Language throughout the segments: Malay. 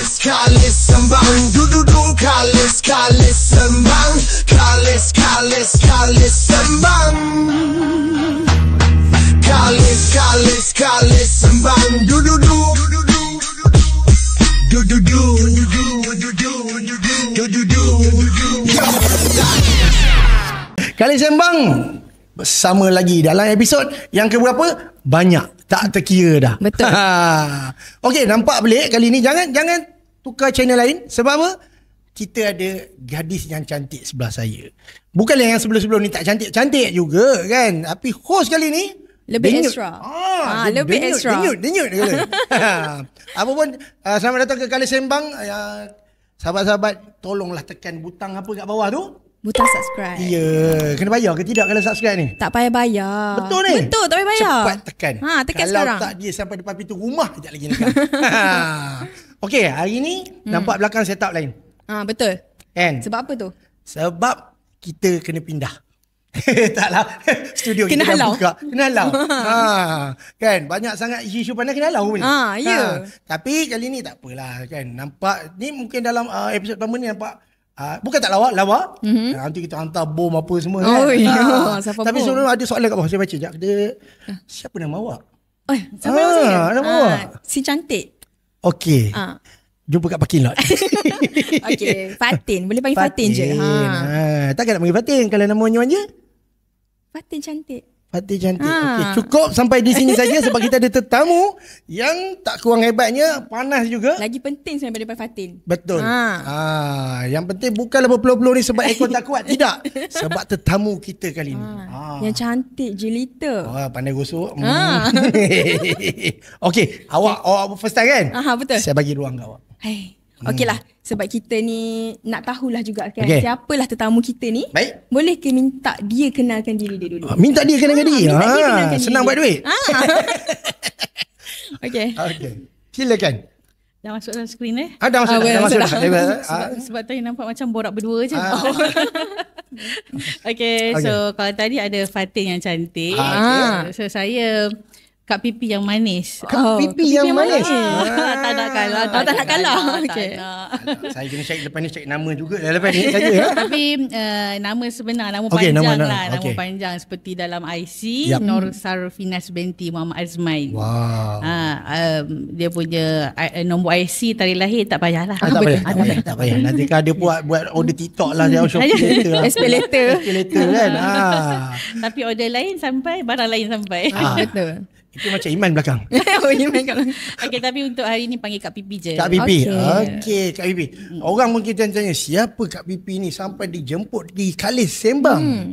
Kalis sembang, du-du-du, kalis sembang, kalis sembang, kalis sembang, du-du-du, du-du-du, du-du-du. Kali Sembang bersama lagi dalam episod yang keberapa? Banyak, tak terkira dah. Betul. Okey, nampak pelik kali ni. Jangan tukar channel lain. Sebab apa? Kita ada gadis yang cantik sebelah saya. Bukanlah yang sebelum-sebelum ni tak cantik-cantik juga kan. Tapi host kali ni lebih denyut. extra. Lebih denyut, extra. Denyut kata. Apa pun, selamat datang ke Kali Sembang. Sahabat-sahabat, tolonglah tekan butang apa kat bawah tu. Butang subscribe. Ya, kena bayar ke tidak kalau subscribe ni? Tak payah bayar. Betul ni? Betul, tak payah bayar. Cepat tekan. Tekan kalau sekarang. Kalau tak dia sampai depan pintu rumah, sekejap lagi tekan. Okey, hari ni nampak belakang setup lain. Betul. Kan? Sebab apa tu? Sebab kita kena pindah. Taklah. Studio kena kita dah halau. buka. Kena halau. Kan? Banyak sangat isu-isu panas kena halau ni. Ya. Tapi kali ni tak apalah kan. Nampak ni mungkin dalam episod pertama ni nampak bukan tak lawak. Nanti kita hantar bom apa semua kan. Tapi sebelum ada soalan kat bawah, saya baca sekejap. Siapa nama awak? Siapa nama saya? Nama awak? Si cantik. Okey. Jumpa kat parking lot. Okey, Fatin. Boleh panggil Fatin je. Takkan nak panggil Fatin kalau nama je? Fatin cantik. Fatin cantik. Okey, cukup sampai di sini saja sebab kita ada tetamu yang tak kurang hebatnya, panas juga. Lagi penting sebenarnya daripada Fatin. Betul. Yang penting bukanlah berpeluh-peluh ni sebab ekor tak kuat, tidak. Sebab tetamu kita kali ni. Yang cantik jelita. Pandai gosok. Okey, awak first time kan? Betul. Saya bagi ruang kat awak. Okeylah, sebab kita ni nak tahulah juga kan, siapalah tetamu kita ni. Baik. Boleh ke minta dia kenalkan diri dia dulu? Minta dia kenalkan diri. Minta dia kenalkan senang diri. buat duit. Okey. Silakan. Dah masuk dalam skrin Dah masuk dah. Sebab tadi nampak macam borak berdua je. Okay, so kalau tadi ada Fatin yang cantik. So saya Kak Pipi yang manis. Kak Pipi yang manis. Tak nak kalah. Tak nak kalah. Okay. Saya kena cari lepas ni, cari nama juga lepas ni saja. Tapi nama sebenar, nama panjang lah. Nama Okay. panjang seperti dalam IC, Nur Sarfinas binti Muhammad Azmain. Wow. Dia punya nombor IC, tarikh lahir tak payahlah. Tak payah. Nanti kan ada buat order TikTok lah, dia Shopee later. Espelator kan. Tapi order lain sampai, barang lain sampai. Betul. Itu macam Iman belakang. Okay, tapi untuk hari ni panggil Kak Pipi je. Kak Pipi. Okey, Kak Pipi. Orang mungkin tanya, siapa Kak Pipi ni sampai dijemput di Kali Sembang?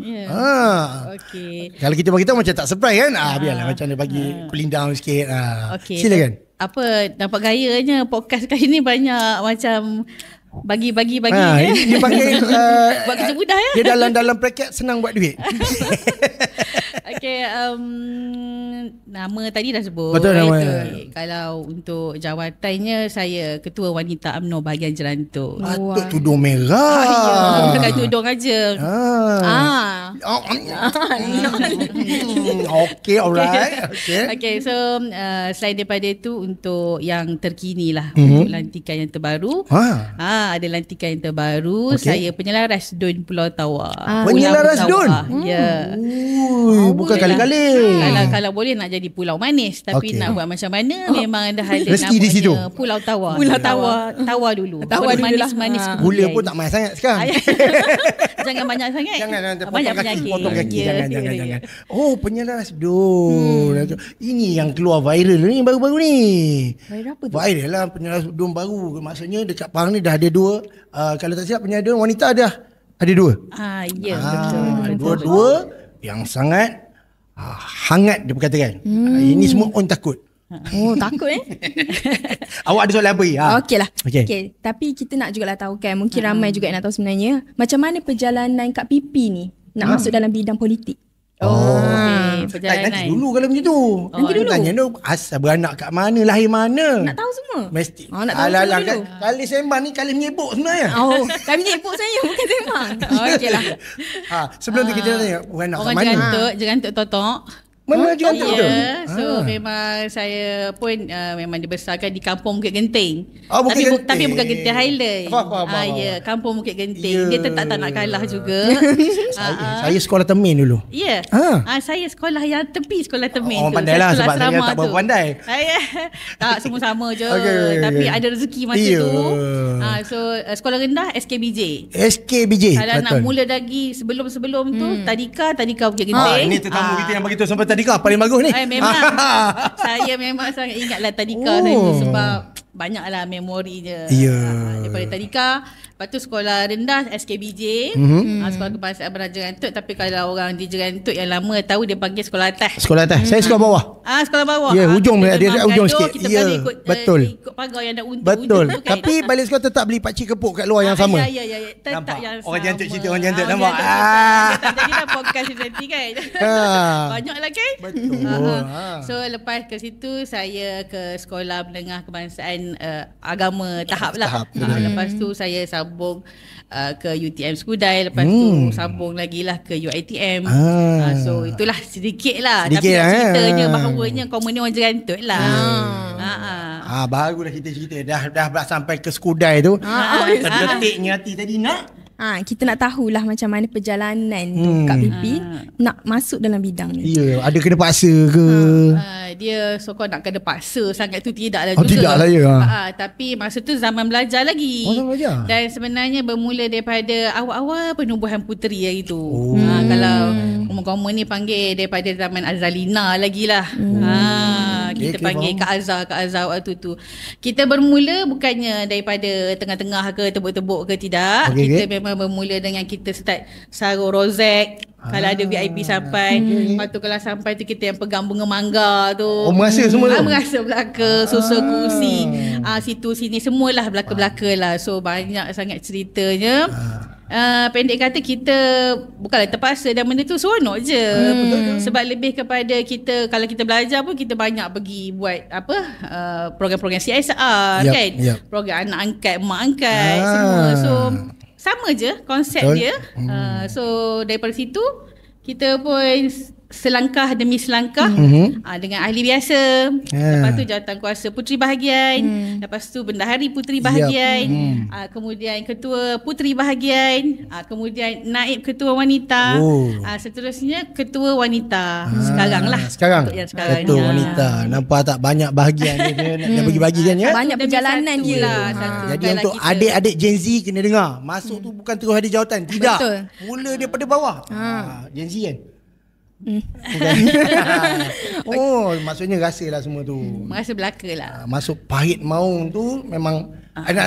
Okay. Kalau kita beritahu macam tak surprise kan? Biarlah macam mana bagi cooling down sikit. Okay. Silakan. Apa nampak gayanya podcast kali ni banyak macam bagi. Dia panggil buat kerja mudah ya. Dia dalam bracket senang buat duit. Okay, nama tadi dah sebut. Betul nama. Okay. Kalau untuk jawatannya, saya Ketua Wanita UMNO bahagian Jerantuk. Patut tudung merah. Bukan tudung aja. Okay, alright. Okay, so selain daripada itu, untuk yang terkini lah, untuk lantikan yang terbaru. Ada lantikan yang terbaru. Saya penyelaras DUN Pulau Tawar. Penyelaras DUN? Ya. Bukan kali-kali. Kalau boleh nak jadi Pulau Manis, tapi nak buat macam mana, memang ada hal rezeki di situ. Pulau Tawar. Tawar dulu. Tawar dulu manis-manis. Gula pun tak manis sangat sekarang. Jangan banyak sangat. Jangan banyak kaki, penyakit. potong kaki. Jangan. Penyelaras DUN. Ini yang keluar viral ni baru-baru ni. Viral apa tu? Viral lah penyelaras DUN baru. Maksudnya dekat Pahang ni dah ada 2. Kalau tak silap penyelaras DUN wanita ada 2. Ya, betul. Dua-dua yang sangat hangat dia berkatakan. Ini semua on takut. Takut Awak ada soalan apa? Okey lah. Okay. Tapi kita nak jugalah tahu kan, mungkin ramai juga yang nak tahu sebenarnya, macam mana perjalanan Kak Pipi ni nak masuk dalam bidang politik. Perjalanan. Nanti dulu kalau macam tu. Nanti dulu. Tanya tu asal beranak kat mana, lahir mana. Nak tahu semua? Mesti. Nak tahu dulu. Kali Sembang ni kali menyebuk sebenarnya. Kali menyebuk saya bukan sembang. Okeylah. Sebelum tu kita tanya beranak kat mana. Jerantuk totok. Mana juga tu? So memang saya pun memang dibesarkan di Kampung Bukit Genting. Bukit Genting. Tapi bukan Genting Highland. Ya, Kampung Bukit Genting. Dia tetap tak nak kalah juga. Saya sekolah Temin dulu. Ya. Saya sekolah yang tepi sekolah Temin tu. Orang pandai lah sebab saya tak berapa pandai. Tak, semua sama je. Tapi ada rezeki masa tu. So sekolah rendah SKBJ. Kalau nak mula lagi sebelum tu Tadika Bukit Genting. Ini tetamu kita yang beritahu sampai Tadika paling bagus ni. Memang. Saya memang sangat ingatlah Tadika saya tu sebab banyaklah memorinya. Daripada Tadika. Lepas tu sekolah rendah SKBJ, sekolah kebangsaan Beraja Rantut. Tapi kalau orang di Jerantut yang lama tahu, dia panggil sekolah atas. Sekolah atas. Saya sekolah bawah. Sekolah bawah. Ya, hujung dia hujung sikit. Kita balik ikut pagar yang ada untu. Betul. Tapi balik sekolah tetap beli pakcik kepuk kat luar yang sama. Ya. Tetap nampak? yang orang sama. Jantuk cerita orang Jantuk nampak. Jadi dah podcast nanti kan. Banyaklah kan. Betul. So lepas ke situ saya ke sekolah menengah kebangsaan agama tahap lah. Lepas tu saya sambung ke UTM Skudai. Lepas tu sambung lagi lah ke UiTM. So itulah sedikit lah. Tapi ceritanya bahawanya komen ni orang Jerantut lah. Barulah kita cerita. Dah sampai ke Skudai tu. Terdetiknya hati tadi nak. Kita nak tahulah macam mana perjalanan tu Kak Pipi nak masuk dalam bidang ni. Ya, ada kena paksa ke? Dia sokong nak kena paksa sangat tu tidaklah juga. Tidaklah ya. Tapi masa tu zaman belajar lagi. Belajar. Dan sebenarnya bermula daripada awal-awal penubuhan puteri hari tu. Kalau komen-komen ni panggil daripada zaman Azalina lagi lah. Kita panggil Kak Azhar waktu tu. Kita bermula bukannya daripada tengah-tengah ke tebuk-tebuk ke tidak. Kita memang bermula dengan kita start sarung rozek. Kalau ada VIP sampai. Lepas tu kalau sampai tu kita yang pegang bunga mangga tu. Merasa semua tu? Merasa belaka. Susul kursi. Situ sini semualah belaka-belaka lah. So banyak sangat ceritanya. Pendek kata kita bukanlah terpaksa dan benda tu seronok je. Sebab lebih kepada kita, kalau kita belajar pun kita banyak pergi buat program-program CSR kan. Program anak angkat, mak angkat semua. So sama je konsep dia. So daripada situ kita pun selangkah demi selangkah dengan ahli biasa. Lepas tu jawatankuasa puteri bahagian. Lepas tu bendahari puteri bahagian. Kemudian ketua puteri bahagian. Kemudian naib ketua wanita. Seterusnya ketua wanita. Sekarang lah. Sekarang ketua wanita. Nampak tak banyak bahagian dia nak bagi-bagi kan ya. Banyak perjalanan dia lah. Jadi untuk adik-adik Gen Z kena dengar. Masuk tu bukan terus ada jawatan. Tidak. Mula daripada bawah. Gen Z kan. Maksudnya rasalah semua tu. Merasa belaka lah. Masuk pahit maung tu memang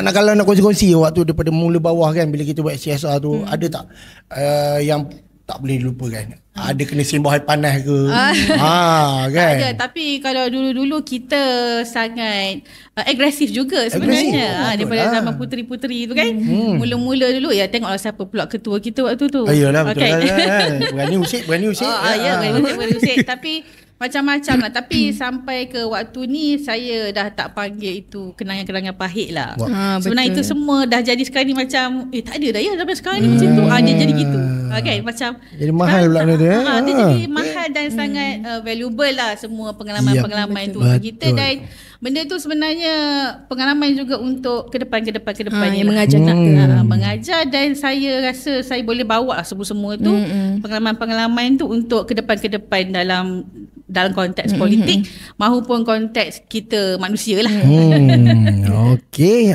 kalau nak kongsi-kongsi waktu daripada mula bawah kan, bila kita buat CSR tu, ada tak yang tak boleh lupakan? Ada kena sembah air panas ke? Kan? Tak ada. Tapi kalau dulu-dulu kita sangat agresif juga sebenarnya. Daripada zaman puteri-puteri tu kan. Mula-mula dulu tengoklah siapa pula ketua kita waktu tu. Ayolah betul lah. Berani usik. Berani usik. Tapi macam-macam lah. Tapi sampai ke waktu ni saya dah tak panggil itu kenangan-kenangan pahit lah. Sebenarnya itu semua dah jadi sekarang ni macam tak ada dah ya sampai sekarang ni macam tu. Dia jadi gitu. Kan macam jadi mahal pula dia. Dia jadi mahal dan sangat valuable lah semua pengalaman-pengalaman tu kita. Dan benda tu sebenarnya pengalaman juga untuk ke depan ni mengajar mengajar. Dan saya rasa saya boleh bawa lah semua tu pengalaman-pengalaman tu untuk ke depan dalam konteks politik maupun konteks kita manusia lah. Okey.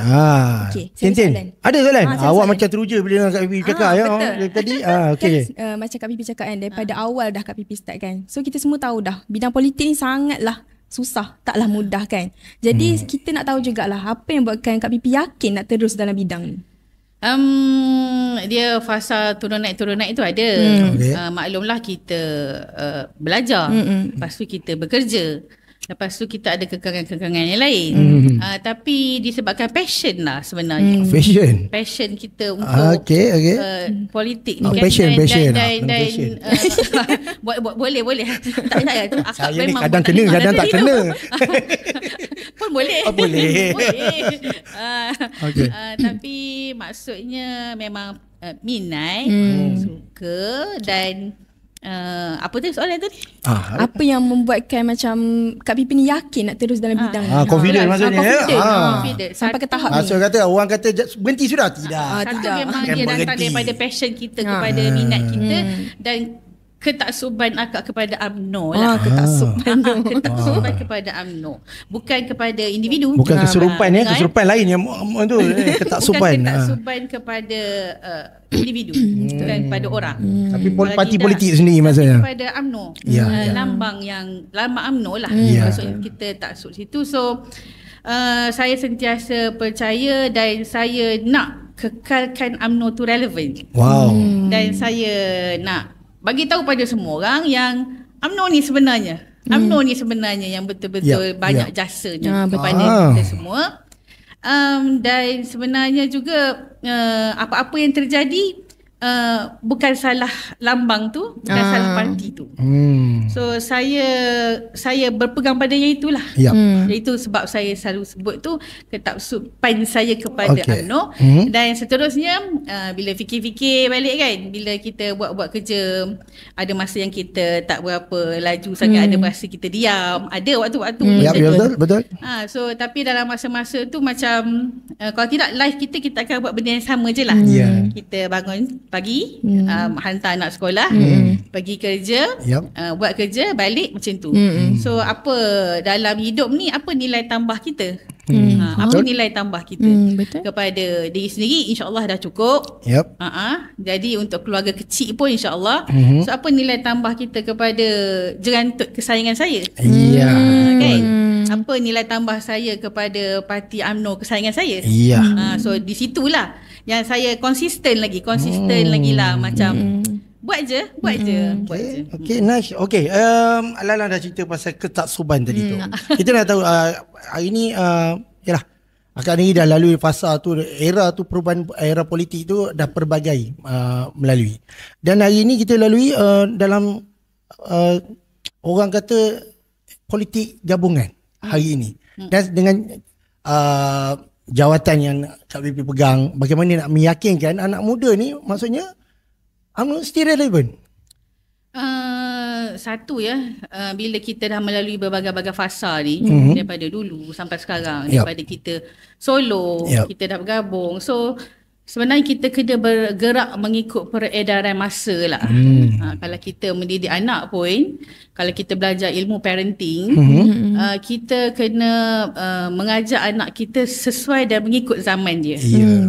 Tintin, ada soalan? Awak macam teruja bila dengan Kak Pipi cakap tadi. Macam Kak Pipi cakap kan, daripada awal dah Kak Pipi start kan. So kita semua tahu dah bidang politik ni sangatlah susah, taklah mudah kan. Jadi kita nak tahu jugalah apa yang buatkan Kak Pipi yakin nak terus dalam bidang ni. Dia fasa turun naik tu ada. Maklumlah kita belajar. Lepas tu kita bekerja. Lepas tu kita ada kekangan-kekangan yang lain. Tapi disebabkan passion lah sebenarnya. Passion kita untuk politik ni kan. Passion. Boleh. Tak saya tu. Saya ni kadang kena, kadang tak kena. Pun boleh. Boleh. Tapi maksudnya memang minat, suka dan Apa tu soalan tadi? Apa yang membuatkan macam Kak Pipi ni yakin nak terus dalam bidang ni? Confident maksudnya. Confident. Sampai ke tahap ni. So kata orang kata berhenti sudah. Tidak. Satu memang dia datang daripada passion kita, kepada minat kita, dan ketaksuban akak kepada UMNO lah. Ketaksuban kepada UMNO. Bukan kepada individu. Bukan kesurupan kesurupan lain yang tu ketaksuban. Bukan ketaksuban kepada individu, bukan kepada orang. Tapi parti politik sendiri maksudnya. Kepada UMNO. Lambang UMNO lah. Maksudnya kita taksub situ. So saya sentiasa percaya dan saya nak kekalkan UMNO tu relevan. Wow. Dan saya nak bagi tahu pada semua orang yang UMNO ni sebenarnya yang betul-betul banyak jasanya kepada kita semua. Dan sebenarnya juga apa-apa yang terjadi bukan salah lambang tu, bukan salah parti tu. So saya berpegang pada yang itulah. Itu sebab saya selalu sebut tu ketaksuban saya kepada UMNO. Dan seterusnya bila fikir-fikir balik kan, bila kita buat kerja, ada masa yang kita tak berapa laju sangat, ada masa kita diam, ada waktu-waktu betul. So tapi dalam masa-masa tu macam kalau tidak live kita akan buat benda yang sama je lah. Kita bangun pagi, hantar anak sekolah, pergi kerja, buat kerja, balik macam tu. So apa dalam hidup ni, apa nilai tambah kita? Apa nilai tambah kita kepada diri sendiri? InsyaAllah dah cukup. Jadi untuk keluarga kecil pun insyaAllah. So apa nilai tambah kita kepada jerantut kesayangan saya? Kan? Apa nilai tambah saya kepada parti UMNO kesayangan saya? So di situlah yang saya konsisten lagi lah, macam buat je. Okay, nice. Okay, Lala dah cerita pasal ketaksuban tadi tu. Kita dah tahu hari ni yalah, akak ni dah lalui fasa tu, era tu, perubahan era politik tu dah pelbagai melalui. Dan hari ni kita lalui dalam orang kata politik gabungan hari ini. Dan dengan jawatan yang Kak Pipi pegang, bagaimana nak meyakinkan anak muda ni, maksudnya UMNO still relevant? Satu bila kita dah melalui berbagai-bagai fasa ni, daripada dulu sampai sekarang, daripada kita solo, kita dah bergabung. So sebenarnya kita kena bergerak mengikut peredaran masa lah. Kalau kita mendidik anak pun, kalau kita belajar ilmu parenting, kita kena mengajar anak kita sesuai dan mengikut zaman dia.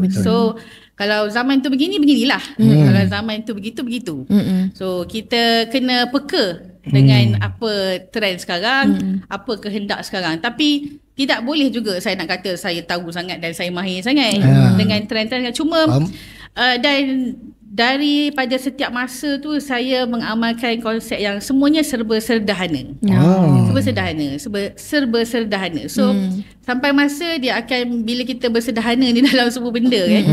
So kalau zaman tu begini, beginilah. Kalau zaman tu begitu, begitu. So kita kena peka dengan apa trend sekarang, apa kehendak sekarang. Tapi tidak boleh juga saya nak kata saya tahu sangat dan saya mahir sangat dengan trend-trend. Cuma dan daripada setiap masa tu saya mengamalkan konsep yang semuanya serba sederhana. Serba sederhana. So sampai masa dia akan, bila kita bersederhana ni dalam sebuah benda kan,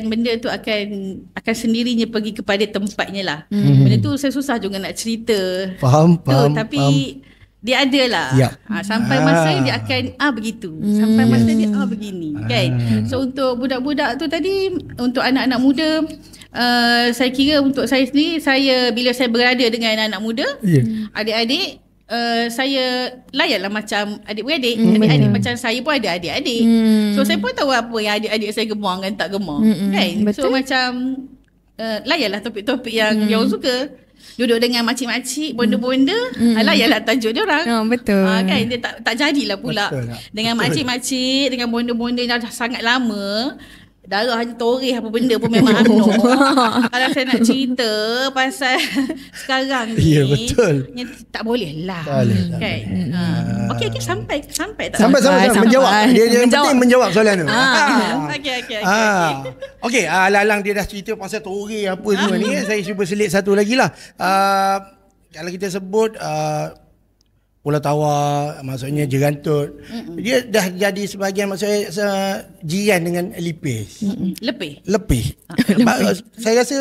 benda tu akan sendirinya pergi kepada tempatnya lah. Benda tu saya susah juga nak cerita. Faham. Tapi dia ada lah. Sampai masa dia akan begitu. Sampai masa dia begini kan. So untuk budak-budak tu tadi, untuk anak-anak muda, saya kira untuk saya sendiri, bila saya berada dengan anak muda, adik-adik, saya layanlah macam adik-beradik. Adik-adik macam saya pun ada adik-adik. So saya pun tahu apa yang adik-adik saya gemar dan tak gemar kan. So macam layanlah topik-topik yang dia orang suka. Duduk dengan makcik-makcik, bonda-bonda, layanlah tajuk dia orang. Betul. Kan dia tak jadilah pula. Dengan makcik-makcik, dengan bonda-bonda yang dah sangat lama, darah Haji Toreh apa benda pun memang UMNO. Kalau saya nak cerita pasal sekarang ni, tak boleh lah. Kan? Okey, sampai tak? Sampai. Menjawab. Dia penting menjawab soalan tu. Okey, Lalang dia dah cerita pasal Toreh apa semua ni. Saya cuba selit satu lagi lah. Kalau kita sebut Pulau Tawar, maksudnya Jerantut, dia dah jadi sebahagian, maksudnya jiran dengan Lipis. Lepih. Saya rasa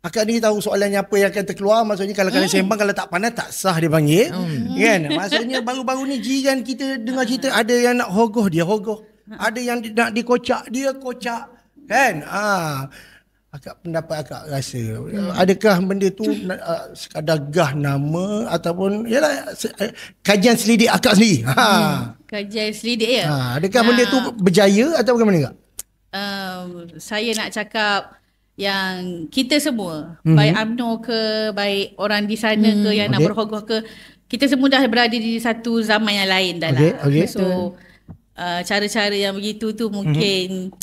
akak ni tahu soalannya apa yang akan terkeluar. Maksudnya kalau kalian sembang, kalau tak pandai tak sah dia panggil. Kan? Maksudnya baru-baru ni jiran kita dengar cerita, ada yang nak hogoh, dia hogoh. Ada yang nak dikocak, dia kocak. Kan? Akak pendapat akak rasa adakah benda tu sekadar gah nama ataupun yalah kajian selidik akak sendiri. Kajian selidik ya. Adakah benda tu berjaya atau bagaimana kak? Saya nak cakap yang kita semua, baik UMNO ke, baik orang di sana ke yang nak berhogoh ke, kita semua dah berada di satu zaman yang lain dah lah. So cara-cara yang begitu tu mungkin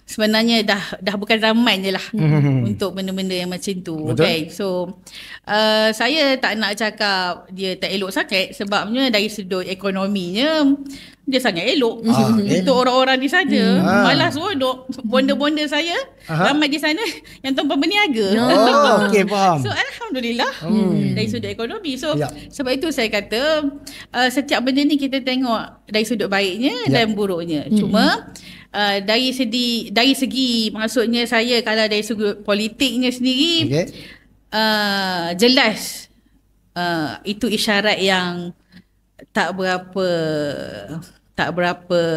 sebenarnya dah bukan zaman je lah untuk benda-benda yang macam tu. Okay. So saya tak nak cakap dia tak elok sangat, sebabnya dari sudut ekonominya dia sangat elok untuk orang-orang di sana. Malah seronok bonda-bonda saya ramai di sana yang tuan-tuan berniaga. Okay, faham. So alhamdulillah dari sudut ekonomi. So sebab itu saya kata setiap benda ni kita tengok dari sudut baiknya dan buruknya. Cuma dari segi maksudnya saya kalau dari segi politiknya sendiri jelas itu isyarat yang tak berapa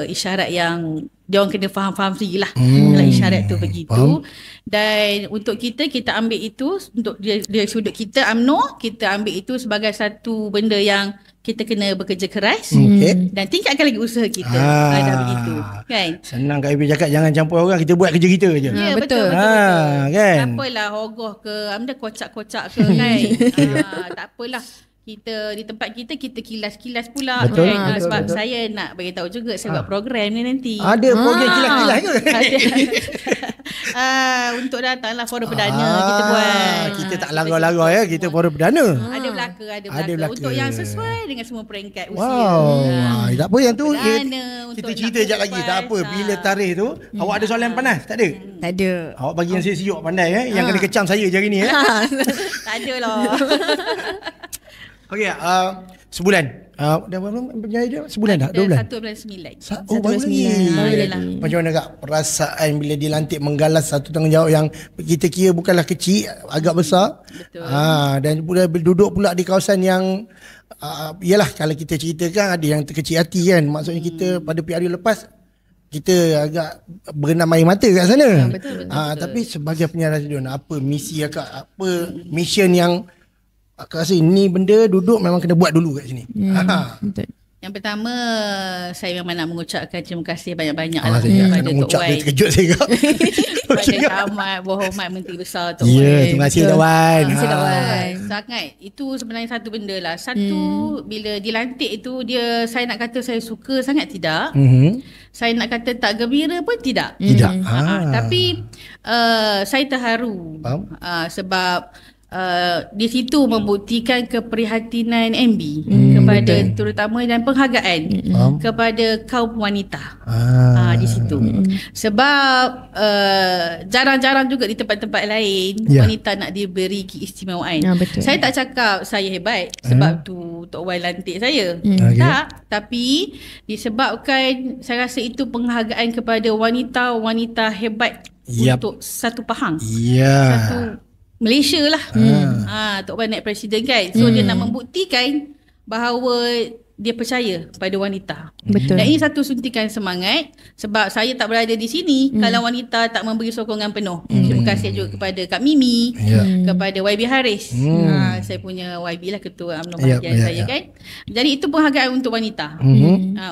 isyarat yang dia orang kena faham-faham sendiri lah kalau isyarat tu begitu. Dan untuk kita ambil itu untuk dari sudut kita UMNO, kita ambil itu sebagai satu benda yang kita kena bekerja keras dan tingkatkan lagi usaha kita. Dah begitu kan. Senang Kak Ibi cakap jangan campur orang, kita buat kerja kita je. Ya, betul. Kan? Tak apalah hogoh ke, anda kocak-kocak ke kan. Tak apalah. Kita di tempat kita kilas-kilas pula. Betul, kan? betul, Sebab betul. saya nak bagi tahu juga saya buat program ni nanti. Ada program kilas-kilas ke? Ada. Untuk datanglah forum perdana kita buat. Kita tak larang-larang ya, kita forum perdana. Ada belaka. Untuk yang sesuai dengan semua peringkat usia. Wow. Tak apa yang tu Perdana, kita cerita sekejap lagi. Tak apa, bila tarikh tu awak ada soalan panas? Tak ada? Tak ada. Awak bagi yang sejuk pandai yang kena kecam saya je hari ni Tak ada lah. Okey, sebulan. Dah berapa berjaya dia? Sebulan dah? 2 bulan? 1 bulan 9. Oh, baru lagi. Macam mana kak perasaan bila dilantik menggalas satu tanggungjawab yang kita kira bukanlah kecil, agak besar. Betul. Dan pula duduk pula di kawasan yang yalah kalau kita ceritakan ada yang terkecil hati kan. Maksudnya kita pada PRU lepas kita agak berenam air mata kat sana. Betul. Tapi sebagai penyiar radio, apa misi akak? Apa mission yang aku rasa ni benda duduk memang kena buat dulu kat sini? Betul. Yang pertama, saya memang nak mengucapkan terima kasih banyak-banyak lah kepada Tok Wan. Terkejut saya kak. Kepada Amat Berhormat Menteri Besar Tok Wan. Ya, terima kasih Tok Wan. Terima kasih Tok Wan. Sangat. Itu sebenarnya satu benda lah. Satu, bila dilantik itu, saya nak kata saya suka sangat tidak. Saya nak kata tak gembira pun tidak. Tapi saya terharu. Sebab di situ membuktikan keprihatinan MB kepada terutama dan penghargaan kepada kaum wanita di situ. Sebab jarang-jarang juga di tempat-tempat lain wanita nak diberi keistimewaan. Saya tak cakap saya hebat sebab tu Tok Wan lantik saya. Tak, tapi disebabkan saya rasa itu penghargaan kepada wanita-wanita hebat untuk satu Pahang. Satu Malaysia lah. Tok Wan naik presiden kan. So dia nak membuktikan bahawa dia percaya pada wanita. Betul. Dan ini satu suntikan semangat sebab saya tak berada di sini kalau wanita tak memberi sokongan penuh. Terima kasih juga kepada Kak Mimi, kepada YB Haris. Saya punya YB lah, ketua UMNO bahagian saya kan. Jadi itu penghargaan untuk wanita.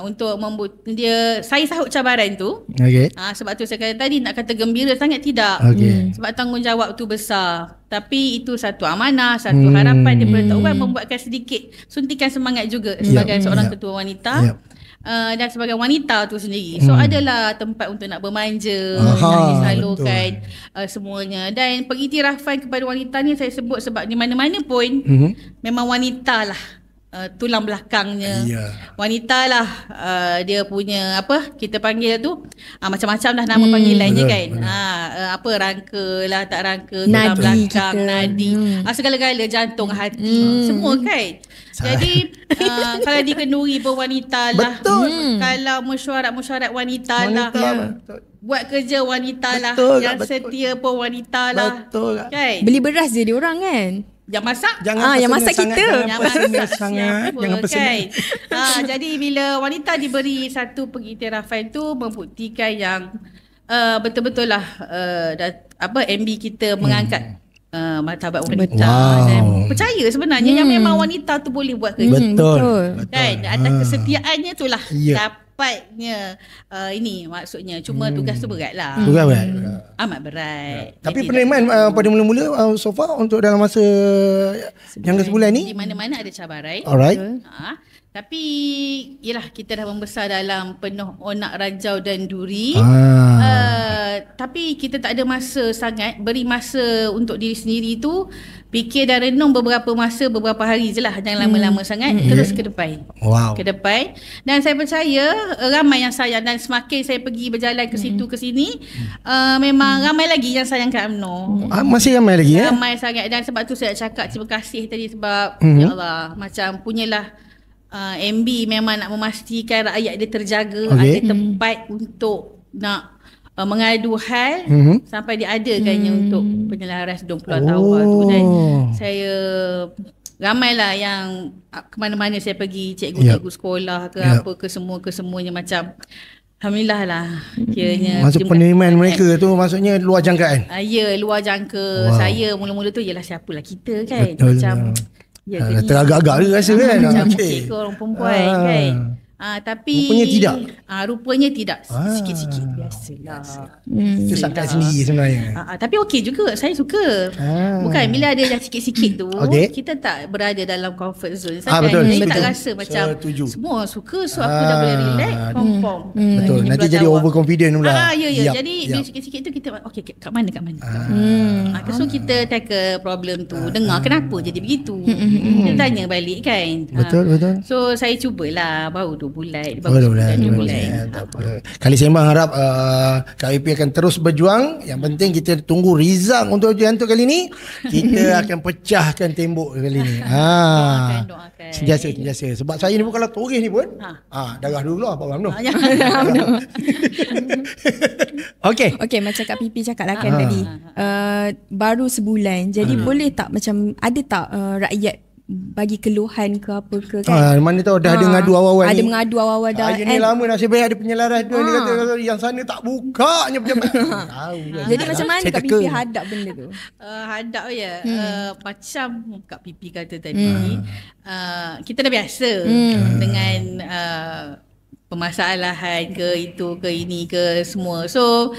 Untuk dia, saya sahut cabaran tu. Sebab tu saya kata tadi, nak kata gembira sangat tidak. Sebab tanggungjawab tu besar. Tapi itu satu amanah, satu harapan daripada Tok Wan membuatkan sedikit suntikan semangat juga sebagai seorang ketua wanita. Dan sebagai wanita tu sendiri. So adalah tempat untuk nak bermanja, nak disalurkan semuanya. Dan pengiktirafan kepada wanita ni saya sebut sebab di mana-mana pun memang wanita lah tulang belakangnya. Wanita lah dia punya apa kita panggil tu macam-macam dah nama panggilan je kan. Apa rangka lah, tak rangka, tulang belakang, nadi, segala-gala, jantung, hati, semua kan. Jadi kalau dikenduri pun wanita lah. Kalau mesyuarat wanita lah. Buat kerja wanita lah. Yang setia pun wanita lah. Kan? Beli beras je dia orang kan. Yang masak? Yang masak kita. Yang masak sangat. Jangan pesan. Jadi bila wanita diberi satu pengiktirafan tu membuktikan yang betul-betul lah MB kita mengangkat martabat wanita dan percaya sebenarnya yang memang wanita tu boleh buat kerja. Betul. Kan atas kesetiaannya tu lah dapatnya ini maksudnya. Cuma tugas tu berat lah. Tugas berat. Amat berat. Tapi penerimaan pada mula-mula so far untuk dalam masa yang sebulan ni di mana-mana ada cabaran. Alright. Tapi yelah kita dah membesar dalam penuh onak rajau dan duri. Tapi kita tak ada masa sangat, beri masa untuk diri sendiri tu, fikir dan renung beberapa hari je lah, jangan lama-lama sangat, terus ke depan. Ke depan. Dan saya percaya ramai yang sayang, dan semakin saya pergi berjalan ke situ ke sini, memang ramai lagi yang sayang Kak UMNO. Masih ramai lagi Ramai sangat, dan sebab tu saya cakap terima kasih tadi sebab ya Allah, macam punyalah MB memang nak memastikan rakyat dia terjaga, ada tempat untuk nak mengadu hal sampai diadakannya untuk penyelaras 20 awal tu. Dan saya ramailah yang ke mana-mana saya pergi, cikgu-cikgu sekolah ke apa ke semuanya macam alhamdulillah lah kiranya. Masuk penerimaan mereka tu maksudnya luar jangkaan. Ya, luar jangka. Saya mula-mula tu ialah siapalah kita kan. Betul, macam teragak-agak dia rasa kan. Macam ke orang perempuan kan. Tapi rupanya tidak. Sikit-sikit biasalah. Itu sakat sendiri sebenarnya. Tapi okey juga, saya suka. Bukan bila ada yang sikit-sikit tu, kita tak berada dalam comfort zone. Betul. Kita tak rasa macam semua suka, so aku dah boleh relax, confirm. Betul. Nanti jadi overconfident pula. Ya. Jadi bila sikit-sikit tu kita okey, kat mana. So kita tackle problem tu, dengar kenapa jadi begitu. Kita tanya balik kan. Betul. So saya cubalah baru 2 bulan. Kali Sembang harap KPP akan terus berjuang. Yang penting kita tunggu result untuk ujian tu kali ni. Kita akan pecahkan tembok kali ni. Doakan. Sentiasa. Sebab saya ni pun kalau turis ni pun darah dulu lah Pak UMNO. Okey, macam Kak Pipi cakap lah kan tadi, baru sebulan. Jadi boleh tak macam ada tak rakyat bagi keluhan ke apa ke kan? Mana tahu dah ada mengadu awal-awal ni. Ada mengadu awal-awal dah. Ini lama nasib baik ada penyelaras dia kata yang sana tak bukanya pejabat. Jadi macam mana Kak Pipi hadap benda tu? Hadap macam Kak Pipi kata tadi, kita dah biasa dengan permasalahan ke itu ke ini ke semua. So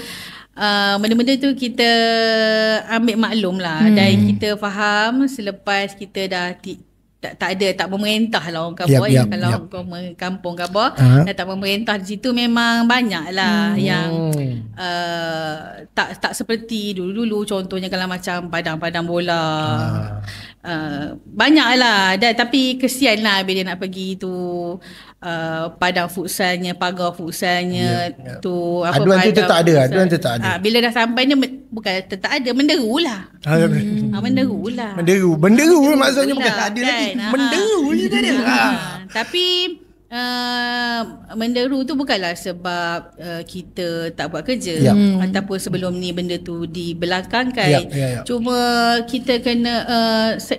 benda-benda tu kita ambil maklum lah, dan kita faham selepas kita dah tak memerintah lah orang kata. Kalau orang kampung kata dah tak memerintah di situ, memang banyak lah yang tak seperti dulu-dulu. Contohnya kalau macam padang bola, banyak lah. Tapi kesian lah bila nak pergi tu padang futsalnya, pagar futsalnya tu apa, aduan tu tak ada. Bila dah sampainya bukan tak ada, menderu lah. Menderu maksudnya bukan tak ada lagi. Menderu je tak ada. Tapi menderu tu bukanlah sebab kita tak buat kerja ataupun sebelum ni benda tu dibelakangkan. Cuma kita kena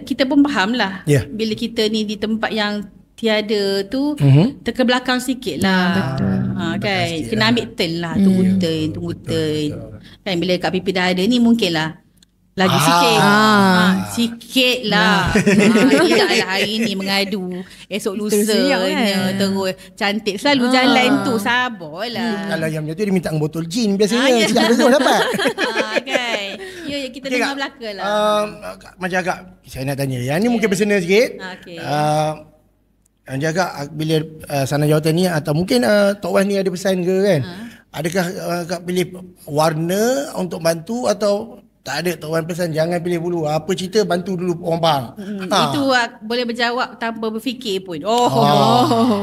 kita pun faham lah bila kita ni di tempat yang tiada tu terkebelakang sikit lah. Kan kena ambil turn lah, tunggu turn kan. Bila Kak Pipi dah ada ni mungkin lah laju sikit lah. Tidaklah hari ni mengadu, esok lusanya terus cantik selalu jalan tu. Sabarlah. Kalau yang macam tu dia minta botol gin biasanya. Sekejap terus dapat. Kan. Ya kita dengar belakang lah. Macam Kak, saya nak tanya, yang ni mungkin personal sikit. Jaga bila sana jawatan ni, atau mungkin Tok Wan ni ada pesan ke kan? Adakah Kak pilih warna untuk bantu, atau tak ada Tok Wan pesan jangan pilih bulu, apa cerita bantu dulu orang faham? Itu boleh berjawab tanpa berfikir pun.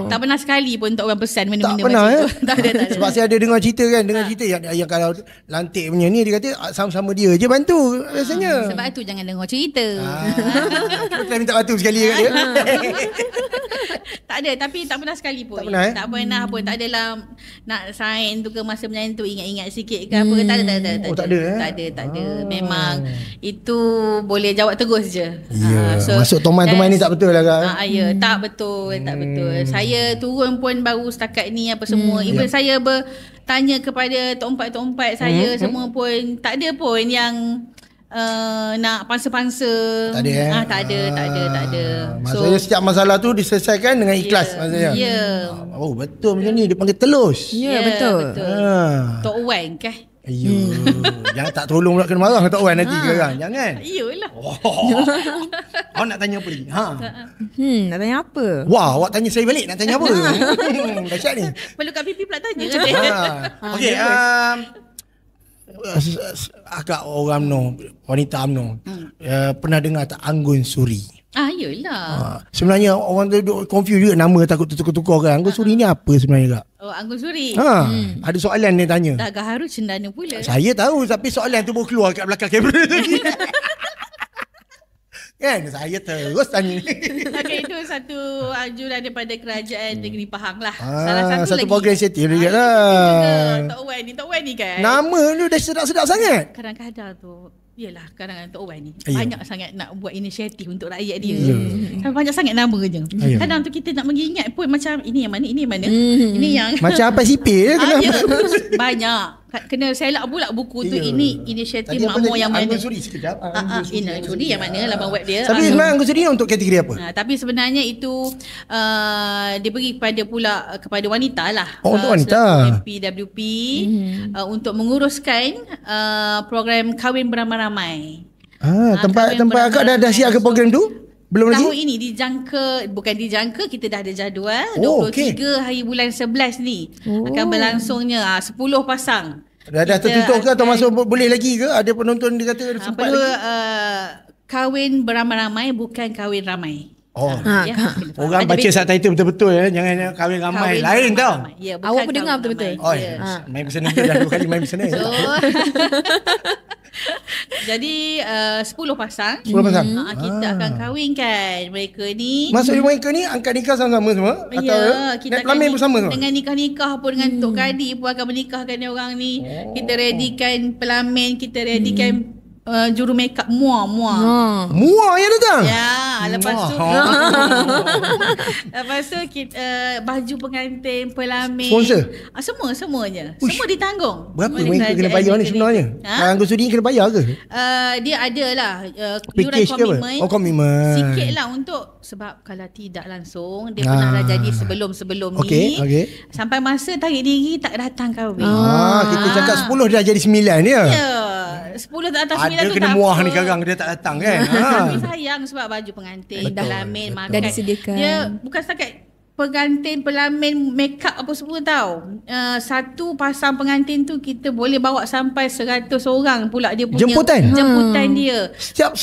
Tak pernah sekali pun Tok Wan pesan benda-benda macam tu. Tak ada. Sebab saya ada dengar cerita kan, cerita yang kalau lantik punya ni dia kata sama-sama dia je bantu rasanya. Sebab tu jangan dengar cerita. Kita minta bantu sekali kan dia. Tak ada, tapi tak pernah sekali pun. Tak pernah pun. Tak adalah nak sign tu ke masa macam tu ingat-ingat sikit ke apa. Tak ada. Memang itu boleh jawab terus je. Masuk toman-toman ni tak betul lah Kak. Tak betul. Saya turun pun baru setakat ni apa semua. Even saya tanya kepada tok empat saya semua pun tak ada pun yang nak pangsa-pangsa. Tak ada Tak ada. Maksudnya setiap masalah tu diselesaikan dengan ikhlas maksudnya. Ya. Oh betul macam ni dia panggil telus. Ya, betul. Tok Wan kan? Ayuh, jangan tak tolong pula kena marah Tok Wan nanti sekarang. Jangan. Iyalah. Awak nak tanya apa lagi? Nak tanya apa? Wah, awak tanya saya balik nak tanya apa? Dahsyat ni. Perlu Kak Pipi pula tanya. Okey, agak orang UMNO, wanita UMNO pernah dengar tak Anggun Suri? Yelah. Sebenarnya orang tu duk confuse juga nama takut tukar-tukar kan. Anggun Suri ni apa sebenarnya Kak? Oh, Anggun Suri. Ada soalan dia tanya. Dah gaharu cendana pula. Saya tahu tapi soalan tu baru keluar kat belakang kamera lagi. Kan saya terus tanya. Okay, itu satu anjuran daripada kerajaan negeri Pahang lah. Salah satu lagi. program inisiatif juga lah. Tok Wan ni kan. Nama tu dah sedap-sedap sangat. Kadang-kadang tu yelah, kadang-kadang Tok Wan ni Ayuh. banyak sangat nak buat inisiatif untuk rakyat dia. Banyak sangat nama je. Ayuh. Kadang tu kita nak mengingat pun macam ini yang mana, ini yang mana. Ini yang Macam apa sipil kenapa? banyak. Kena selak pula buku tu. Ya. Ini inisiatif Tadi apa makmur tadi? yang mana. Anggun Suri sekejap. Anggun Suri yang mana laman web dia. Tapi sebenarnya Anggun Suri untuk kategori apa? Tapi sebenarnya itu diberi kepada wanita lah. Oh, untuk wanita. MPWP untuk menguruskan program kahwin beramai-ramai. Tempat kahwin akak dah siap ke program tu? Belum Tahun lagi? ini bukan dijangka, kita dah ada jadual. Oh, 23 hari bulan 11 ni akan berlangsungnya 10 pasang. Dah tertutup ke atau masuk boleh lagi ke? Ada penonton dia kata sempat perlu lagi? kahwin beramai-ramai, bukan kahwin ramai. Orang baca subtitle betul-betul ya. Jangan kahwin ramai. Lain tau. Ya, Awak pun dengar betul-betul. Main pesanan tu dah 2 kali main pesanan. Jadi 10 pasang. 10 pasang. Kita akan kahwinkan mereka ni. Maksudnya mereka ni angkat nikah sama-sama semua? Atau kita pelamin bersama semua? dengan nikah-nikah pun dengan Tok Kadi pun akan menikahkan dia orang ni. Kita readykan pelamin, kita readykan juru make up Muar yang datang? Ya, lepas tu lepas tu kita baju pengantin, pelamin, sponsor? Semuanya. Semua ditanggung. Berapa mereka kena bayar ni sebenarnya? Anggun Suri kena bayar ke? Dia ada lah yuran Package ke apa? komitmen. Komitmen. Sikit lah untuk, sebab kalau tidak langsung dia pernah dah jadi sebelum ni. Sampai masa tarik diri tak datang kahwin. Kita cakap 10 dah jadi 9 ya? Ya. 10 tak datang 9 ada tu kena tak muah apa. ni sekarang dia tak datang kan. Tapi sayang sebab baju pengantin, pelamin, makan. Dah disediakan. Dia bukan setakat pengantin, pelamin, make up apa semua tau. Satu pasang pengantin tu kita boleh bawa sampai 100 orang pula dia punya jemputan dia. Setiap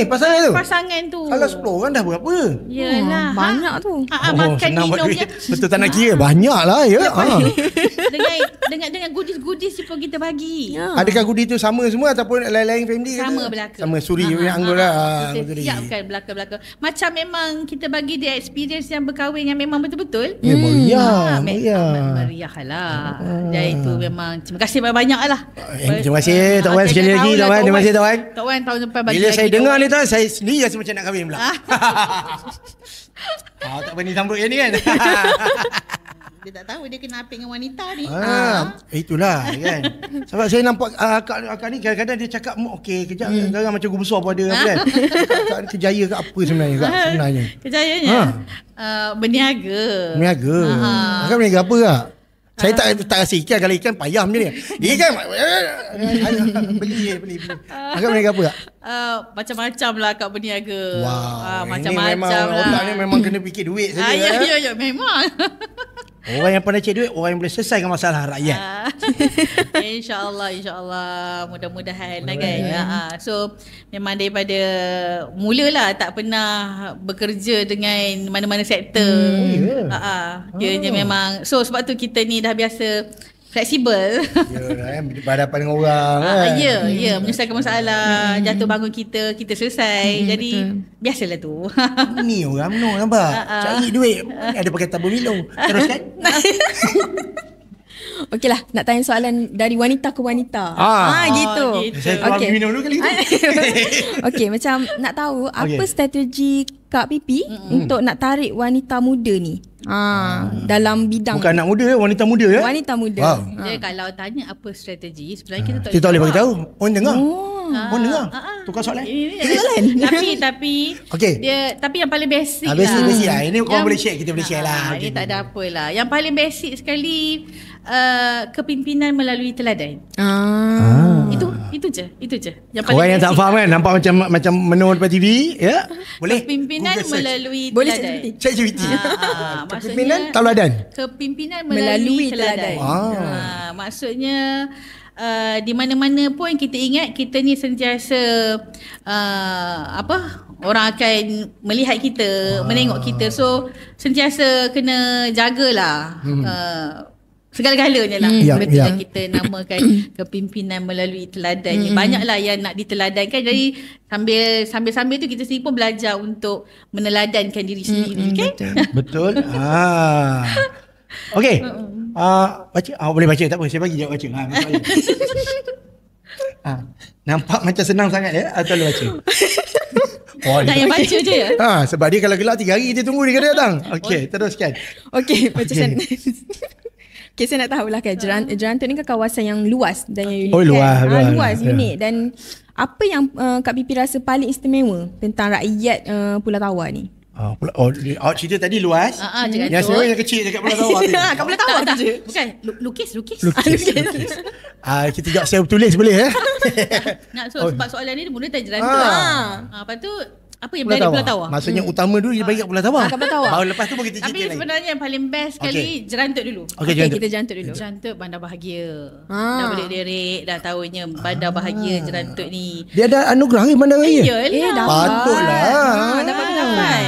pasangan tu? Pasangan tu. Kalau 10 orang dah berapa? Yalah. Banyak tu. Makan minumnya. Betul tak nak kira. Banyak lah ya. Dengan goodies pun kita bagi. Adakah goodie tu sama semua ataupun lain-lain family? Sama belaka. Sama Suri punya Anggun lah. Kita siapkan belaka-belaka. Macam memang kita bagi dia experience yang berkahwin yang memang betul-betul. Ya, meriah. Meriah lah. Dan itu memang terima kasih banyak-banyak lah. Terima kasih Tok Wan sekali lagi. Tok Wan, terima kasih Tok Wan. Tok Wan tahun depan bagi bila lagi. Saya dengar ni tau, saya sendiri rasa macam nak kahwin pula. Tak berani sambut yang ni kan. Dia tak tahu dia kena apik dengan wanita ni. Itulah kan. Sebab saya nampak akak ni kadang-kadang dia cakap okey kejap sekarang macam guru besar pun ada kan. Akak ni kejaya ke apa sebenarnya Kak sebenarnya? Kejayanya? Berniaga. Akak berniaga apa Kak? Saya tak rasa ikan. Kalau ikan payah macam ni. Ikan beli. Akak berniaga apa Kak? Macam-macam lah Kak berniaga. Macam-macam lah. Otak ni memang kena fikir duit saja. Ya, memang. Orang yang pandai cari duit, orang yang boleh selesaikan masalah rakyat. InsyaAllah mudah-mudahan lah kan. So memang daripada mulalah tak pernah bekerja dengan mana-mana sektor. Dia memang, so sebab tu kita ni dah biasa fleksibel. Berhadapan dengan orang kan. Ya, menyelesaikan masalah, jatuh bangun kita selesai. Jadi biasalah tu. Ni orang UMNO nampak. Cari duit. Ada pakai tabung Milo. Teruskan. Okeylah, nak tanya soalan dari wanita ke wanita. Gitu. Saya keluar minum dulu kali tu. Okey, macam nak tahu apa strategi Kak Pipi untuk nak tarik wanita muda ni Dalam bidang Bukan anak muda, wanita muda ya. wanita muda. Wow. Jadi kalau tanya apa strategi, sebenarnya kita Kita tak boleh bagi tahu. Orang dengar. Oh. Orang dengar. Tukar soalan. Tapi Okey. tapi yang paling basic lah. Basic lah. Ini korang boleh share, kita boleh share lah. Ini tak ada apa lah. Yang paling basic sekali kepimpinan melalui teladan. Itu je. Yang Orang yang tak faham kan, nampak macam menu depan TV, ya. Boleh. Kepimpinan Google search. melalui Boleh teladan. ChatGPT. Kepimpinan Maksudnya tauladan. kepimpinan Melalui melalui teladan. teladan. Maksudnya di mana-mana pun kita ingat kita ni sentiasa orang akan melihat kita, menengok kita. So sentiasa kena jagalah segala-galanya lah. Benda tu yang kita namakan kepimpinan melalui teladan ni. Banyaklah yang nak diteladankan. Jadi sambil tu kita sendiri pun belajar untuk meneladankan diri sendiri. Okay? Betul. Okey. Baca. Boleh baca, tak apa. Saya bagi jawab baca. Nampak macam senang sangat ya. Atau boleh baca. Tak yang baca je ya? Sebab dia kalau gelap 3 hari kita tunggu dia datang. Okey, teruskan. Okey, macam sana. Okay, saya nak tahulah kan, Jerantuk ni kan kawasan yang luas dan yang unik. Luas, unik. Dan apa yang Kak Pipi rasa paling istimewa tentang rakyat Pulau Tawar ni? Cerita tadi luas. Yang seorang yang kecil dekat Pulau Tawar tu. Kat Pulau Tawar tu je. Bukan, lukis. Kita jawab saya tulis boleh ya? Sebab soalan ni mula tanya Jerantuk. Lepas tu apa yang berada di Pulau Tawar? Maksudnya utama dulu dia bagi kat Pulau Tawar. Kat Pulau Tawar. Baru lepas tu pun kita cerita lagi. Tapi sebenarnya yang paling best sekali Jerantuk dulu. Okey, Kita Jerantuk dulu. Jerantuk bandar bahagia. Dah boleh derek, dah tahunya bandar bahagia Jerantuk ni. Dia ada anugerah ni bandar bahagia? Yalah. Patutlah. Dapat.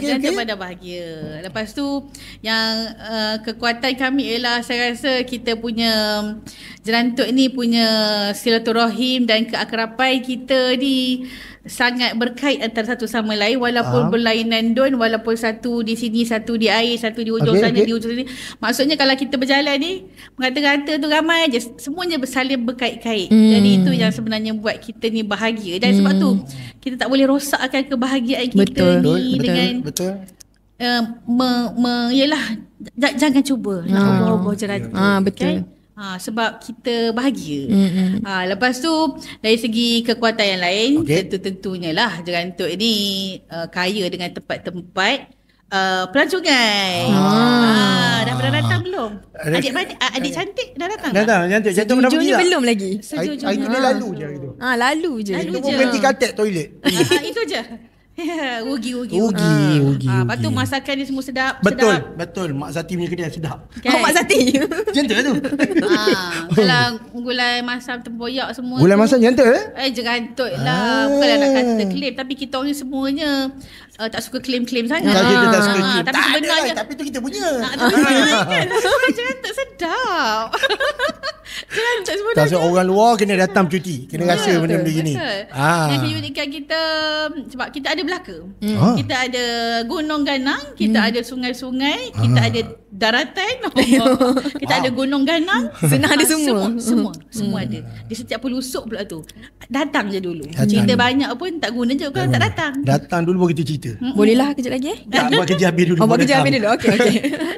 Jerantuk bandar bahagia. Lepas tu yang kekuatan kami ialah saya rasa kita punya Jerantuk ni punya silaturahim dan keakraban kita ni sangat berkait antara satu sama lain walaupun berlainan don, walaupun satu di sini, satu di air, satu di ujung sana, di ujung sini. Maksudnya kalau kita berjalan ni mengata-ngata tu ramai je, semuanya saling berkait-kait. Jadi itu yang sebenarnya buat kita ni bahagia. Dan sebab tu kita tak boleh rosakkan kebahagiaan kita ni dengan yalah jangan cuba nak ubah Jerantuk. Betul. Sebab kita bahagia. Lepas tu dari segi kekuatan yang lain, tentunya lah Jerantuk ni kaya dengan tempat-tempat pelancongan. Dah pernah datang belum? Adik cantik dah datang? Datang, cantik. Cantik pernah pergi tak? Belum lagi. Hari tu dia lalu je gitu. Lalu je. Itu pun berhenti katek toilet. Itu je. Rugi. Lepas tu masakan dia semua sedap. Betul. Mak Sati punya kedai sedap. Mak Sati. Jantan tu. Kalau gulai masam tempoyak semua. Gulai masam jantan Jerantuk lah. Bukanlah nak kata klaim, tapi kita orang ni semuanya tak suka klaim-klaim sangat. Kita tak suka klaim. Tapi sebenarnya tapi tu kita punya. Jerantuk sedap. Jerantuk sebenarnya. Tak, orang luar kena datang cuti. Kena rasa benda-benda gini. Dan keunikan kita sebab kita ada belaka. Kita ada gunung ganang, kita ada sungai-sungai, kita ada daratan, kita ada gunung ganang. Senang ada semua. Semua ada. Di setiap pelusuk pula tu. Datang je dulu. Cerita banyak pun tak guna je kalau tak datang. Datang dulu baru kita cerita. Bolehlah kejap lagi Tak, buat kerja habis dulu. Buat kerja habis dulu. Okey.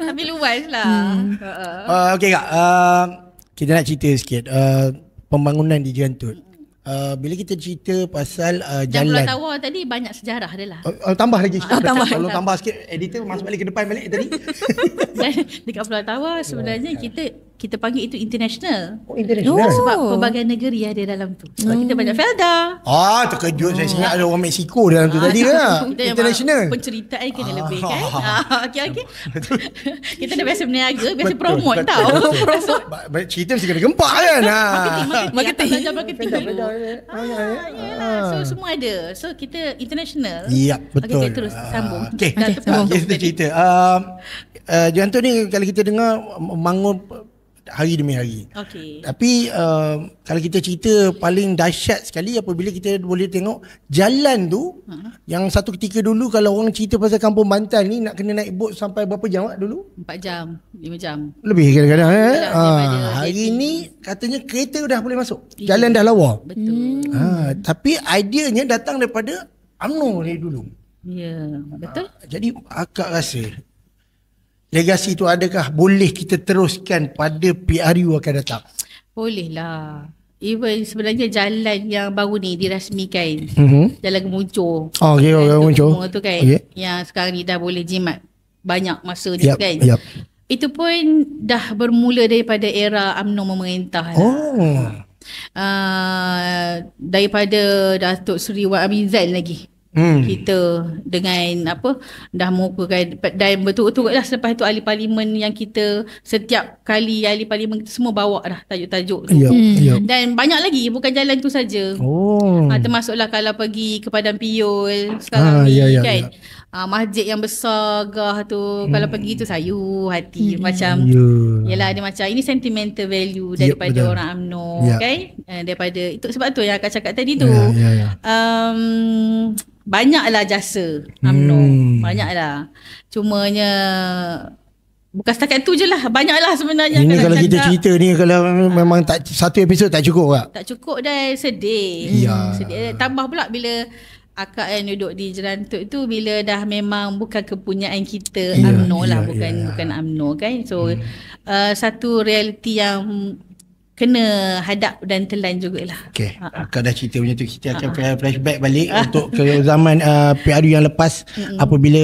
Tapi luas lah. Okey Kak, kita nak cerita sikit pembangunan di Jerantuk. Bila kita cerita pasal jalan Pulau Tawar tadi banyak sejarah dia lah. tambah lagi sikit. Tambah. Tolong tambah sikit. Editor masuk balik ke depan balik tadi. Dan dekat Pulau Tawar sebenarnya kita panggil itu international. International. Sebab pelbagai negeri ada dalam tu. Sebab kita banyak Felda. Terkejut. Saya ingat ada orang Mexico dalam tu tadi kan. International. Penceritaan kena lebih kan. Okey. Kita dah biasa berniaga, biasa promote tau. Cerita mesti kena gempak kan. Marketing dulu. So semua ada. So kita international. Ya, betul. Okay, terus sambung. Kita cerita. Jerantuk ni kalau kita dengar bangun hari demi hari. Tapi kalau kita cerita paling dahsyat sekali apabila kita boleh tengok jalan tu yang satu ketika dulu kalau orang cerita pasal Kampung Bantal ni nak kena naik bot sampai berapa jam dulu? 4 jam, 5 jam. Lebih kadang-kadang hari ni katanya kereta dah boleh masuk. Jalan dah lawa. Betul. Tapi ideanya datang daripada UMNO ni dulu. Ya, betul. Jadi akak rasa legasi tu adakah boleh kita teruskan pada PRU akan datang? Boleh lah. Even sebenarnya jalan yang baru ni dirasmikan, Jalan Kemuncur. Oh, okay, Kemuncur. Semua tu kan, yang sekarang ni dah boleh jimat banyak masa dia kan. Itu pun dah bermula daripada era UMNO memerintah lah. Daripada Datuk Seri Wan Amizan lagi. Kita dengan dah mengukuhkan, dan betul-betul lah selepas tu ahli parlimen yang kita setiap kali ahli parlimen kita semua bawa dah tajuk-tajuk tu. Dan banyak lagi, bukan jalan tu saja. Termasuklah kalau pergi ke Padang Piul sekarang ni kan. Masjid yang besar gah tu, kalau pergi tu sayu hati macam yalah, dia macam ini sentimental value daripada orang UMNO kan. Daripada itu, sebab tu yang akak cakap tadi tu. Banyaklah jasa UMNO, banyaklah. Cumanya bukan setakat tu je lah, banyaklah sebenarnya. Ini kalau kita cerita ni, kalau memang tak satu episod tak cukup tak? Tak cukup dan sedih. Sedih. Tambah pula bila akak yang duduk di Jerantuk tu, bila dah memang bukan kepunyaan kita UMNO lah, bukan UMNO kan. So satu realiti yang kena hadap dan telan jugalah. Okay. Akak dah cerita macam tu, kita akan flashback balik untuk ke zaman PRU yang lepas, apabila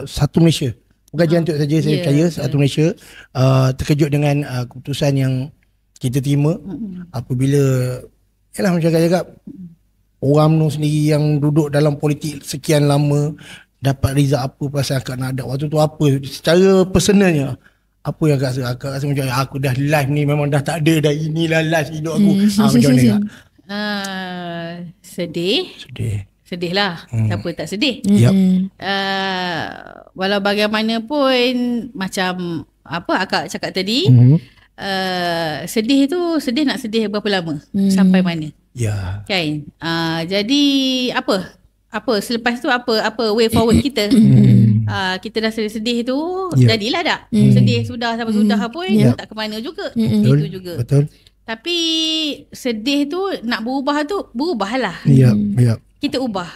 Satu Malaysia, bukan Jerantuk saja, saya percaya Satu Malaysia terkejut dengan keputusan yang kita terima apabila yalah, macam akak cakap, orang UMNO sendiri yang duduk dalam politik sekian lama dapat result apa pasal akak nak hadap waktu tu. Apa secara personalnya, apa yang akak rasa macam aku dah live ni memang dah tak ada dah, inilah last hidup aku. Macam mana kak? Sedih lah. Siapa tak sedih? Walau bagaimanapun, macam akak cakap tadi, sedih tu, nak sedih berapa lama, sampai mana kan. Jadi apa selepas tu apa way forward kita. Kita dah sedih tu, jadilah tak sedih sudah sampai sudah pun tak ke mana juga. Itu juga. Betul. Tapi sedih tu nak berubahlah. Kita ubah.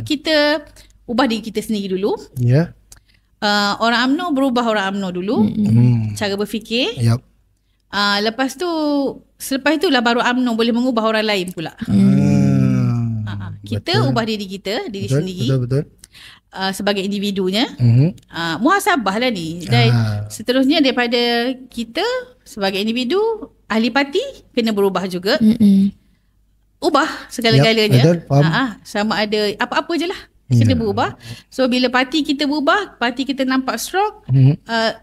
Kita ubah diri kita sendiri dulu. Orang UMNO berubah orang UMNO dulu. Cara berfikir. Lepas itulah baru UMNO boleh mengubah orang lain pula. Kita ubah diri kita, sendiri. Betul. Sebagai individunya, muhasabah lah ni. Dan seterusnya daripada kita sebagai individu, ahli parti kena berubah juga. Ubah segala-galanya. Sama ada apa-apa je lah, kena berubah. So bila parti kita berubah, parti kita nampak strong,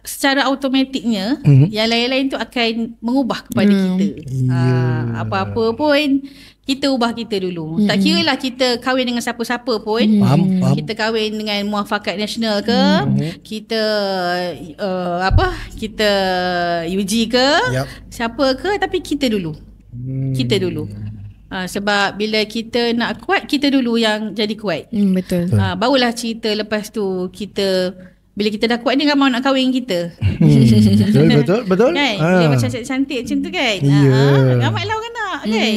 secara automatiknya yang lain-lain tu akan mengubah kepada kita. Apa-apa pun kita ubah kita dulu. Tak kira lah kita kahwin dengan siapa-siapa pun. Kita kahwin dengan Muafakat Nasional ke, kita kita UG ke, siapa ke, tapi kita dulu. Kita dulu. Sebab bila kita nak kuat, kita dulu yang jadi kuat. Betul. Barulah cerita lepas tu kita, bila kita dah kuat ni, ramai nak kahwin kita. Betul. Kan? Dia macam cantik macam tu kan. Ramailah orang nak kan.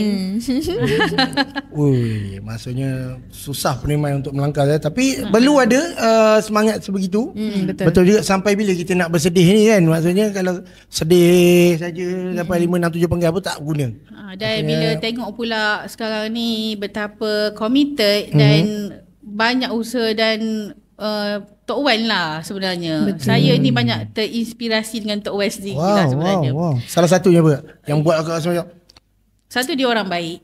Maksudnya susah penerimaan untuk melangkah. Tapi perlu ada semangat sebegitu. Betul juga. Sampai bila kita nak bersedih ni kan. Maksudnya kalau sedih saja sampai 5, 6, 7 penggal pun tak guna. Dan bila tengok pula sekarang ni betapa committed dan banyak usaha dan Tok Wan lah sebenarnya. Betul. Saya ni banyak terinspirasi dengan Tok Wan sendiri lah sebenarnya. Salah satunya apa yang buat akak rasa macam? Satu, dia orang baik.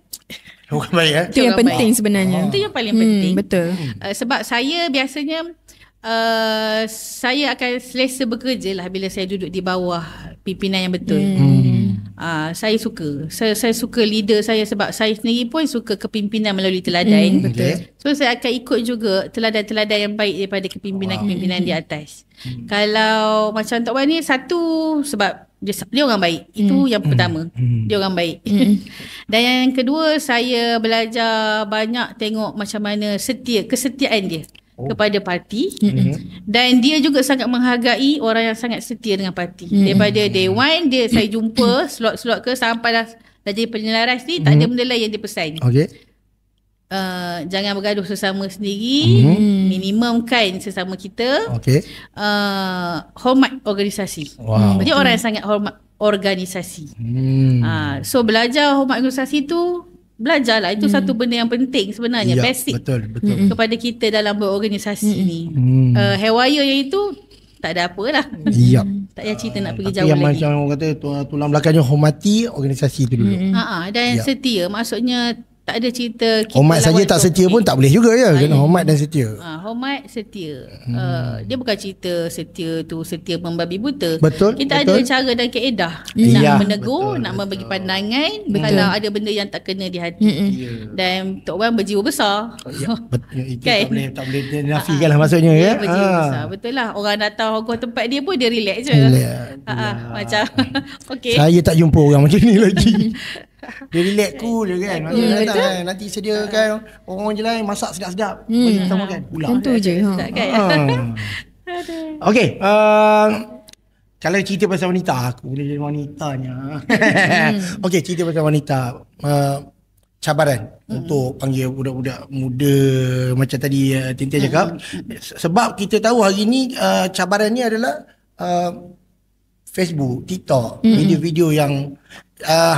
Orang baik Itu yang penting sebenarnya. Itu yang paling penting. Betul. Sebab saya biasanya saya akan selesa bekerja lah bila saya duduk di bawah pimpinan yang betul. Saya suka. Saya suka leader saya sebab saya sendiri pun suka kepimpinan melalui teladan. Betul. So saya akan ikut juga teladan-teladan yang baik daripada kepimpinan-kepimpinan di atas. Kalau macam Tok Wan ni, satu sebab dia orang baik. Itu yang pertama. Dia orang baik. Dan yang kedua, saya belajar banyak tengok macam mana kesetiaan dia kepada parti. Dan dia juga sangat menghargai orang yang sangat setia dengan parti. Daripada day one saya jumpa slot-slot ke sampai dah jadi penyelaras ni, tak ada benda lain yang dia pesan. jangan bergaduh sesama sendiri, minimumkan sesama kita, hormat organisasi. Jadi orang yang sangat hormat organisasi. So belajar hormat organisasi tu, belajarlah, itu satu benda yang penting sebenarnya, basic betul. kepada kita dalam berorganisasi ni. Hewaya yang itu tak ada apa lah. Tak payah cerita nak pergi jauh yang lagi. Macam orang kata tulang belakangnya hormati organisasi tu dulu. Dan setia, maksudnya tak ada cerita kita hormat saja tak setia pun tak boleh juga ya. Kena hormat dan setia. Hormat, setia. Dia bukan cerita setia tu setia membabi buta. Betul. Kita ada cara dan kaedah nak menegur, nak membagi pandangan kalau ada benda yang tak kena di hati. Dan Tok Wan berjiwa besar. Itu tak boleh nafikan lah maksudnya ya. Berjiwa besar. Betul lah. Orang datang hongkong tempat dia pun dia relax je. Macam okey. Saya tak jumpa orang macam ni lagi. Dia relax cool je kan. Datang, nanti sediakan orang je lain masak sedap-sedap bagi kita makan. Tentu je. Okey, kalau cerita pasal wanita, aku boleh jadi wanitanya. Okey, cerita pasal wanita. Cabaran untuk panggil budak-budak muda macam tadi Tintin cakap. Sebab kita tahu hari ni cabaran ni adalah Facebook, TikTok, video-video yang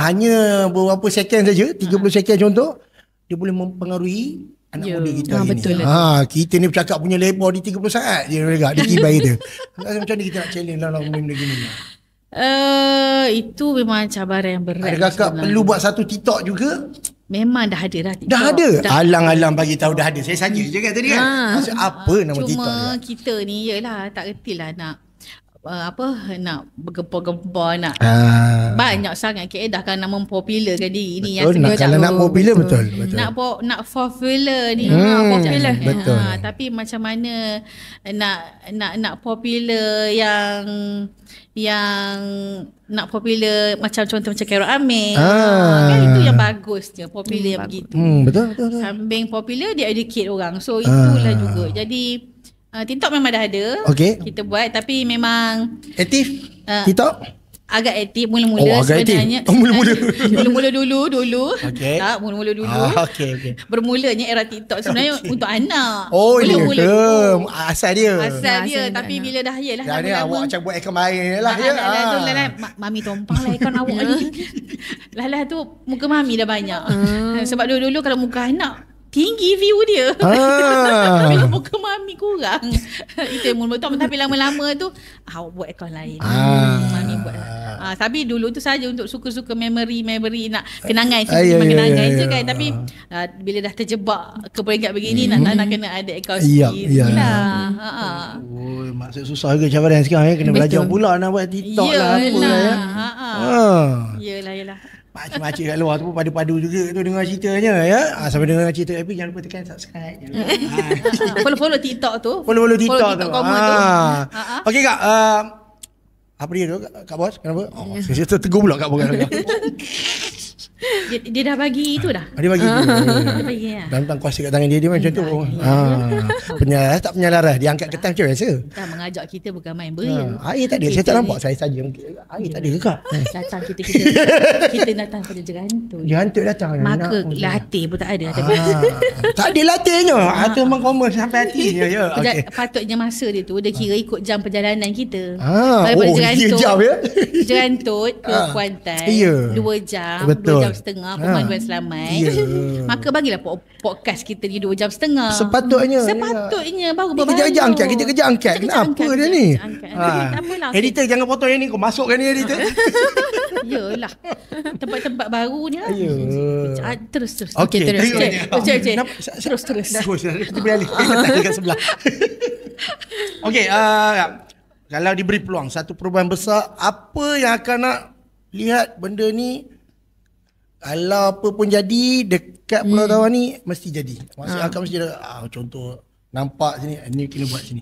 hanya beberapa second saja, 30 second contoh, dia boleh mempengaruhi anak muda kita hari betul ni. Kita ni bercakap punya lebar di 30 saat je mereka, dia kibai kita. Macam ni kita nak challenge dalam benda gini. Itu memang cabaran yang berat. Adakah kakak perlu buat satu TikTok juga? Memang dah ada dah TikTok. Dah ada? Alang-alang bagi tahu dah ada. Saya saja je kan tadi kan. Maksud apa nama cuma TikTok? Cuma kita ni yelah tak retilah nak nak bergempar-gempar nak banyak sangat kaedah kan nak mempopularkan diri ni yang kalau nak popular betul. Nak popular ni popular. Betul. Tapi macam mana nak popular yang nak popular macam contoh macam Carol Amir. Kan itu yang bagusnya popular yang begitu. Betul. Samping popular dia educate orang. So itulah juga. Jadi TikTok memang dah ada. Kita buat tapi memang aktif TikTok? Agak aktif mula-mula sebenarnya. Mula-mula dulu. Tak, mula-mula dulu. Bermulanya era TikTok sebenarnya untuk anak. Mula-mula. Asal dia. Tapi bila dah yalah. Dah ni awak macam buat ikan main lah. Mami tumpang lah ikan awak ni. Lah tu muka mami dah banyak. Sebab dulu kalau muka anak tinggi view dia. Bila muka mami kurang. Itu yang mula-mula. Tapi lama-lama tu awak buat akaun lain. Mami buat. Tapi dulu tu saja untuk suka-suka memory nak kenangan. Kenangan je kan. Tapi bila dah terjebak ke peringkat begini nak kena ada akaun sendiri lah. Maksud susah ke cabaran sekarang kena belajar pula nak buat TikTok lah. Yelah. Makcik-makcik kat luar tu pun padu-padu juga tu dengar ceritanya ya. Sampai dengar cerita Happy jangan lupa tekan subscribe. Follow TikTok tu. Follow TikTok tu. Okey kak, apa dia tu kak bos? Kenapa? Saya tertegur pula kak bos. Dia dah bagi itu dah. Dia bagi. Tentang kuasa kat tangan dia macam tu. Penyalah tak penyalah dia angkat ketas macam biasa. Dah mengajak kita bukan main beri. Air tak ada. Saya tak nampak saya saja. Air tak ada ke kak? Datang kita datang pada jerantut. Jerantut datang. Maka latih pun tak ada. Tak ada latihnya. Itu memang common sampai hatinya ya. Patutnya masa dia tu dia kira ikut jam perjalanan kita. Daripada Jerantut ke Kuantan 2 jam. Betul. 2 jam setengah pemanduan selamat. Maka bagilah podcast kita di 2 jam setengah. Sepatutnya baru berbaloi. Kita kejar angkat. Kenapa dia ni? Editor jangan potong yang ni. Kau masukkan ni editor. Yelah. Tempat-tempat baru ni lah. Terus. Okey, terus. Kita beralih kat sebelah. Okey, kalau diberi peluang satu perubahan besar, apa yang akan nak lihat benda ni? Kalau apa pun jadi dekat Pulau Tawar ni mesti jadi. Maksudnya akan mesti ada contoh nampak sini ni kena buat sini.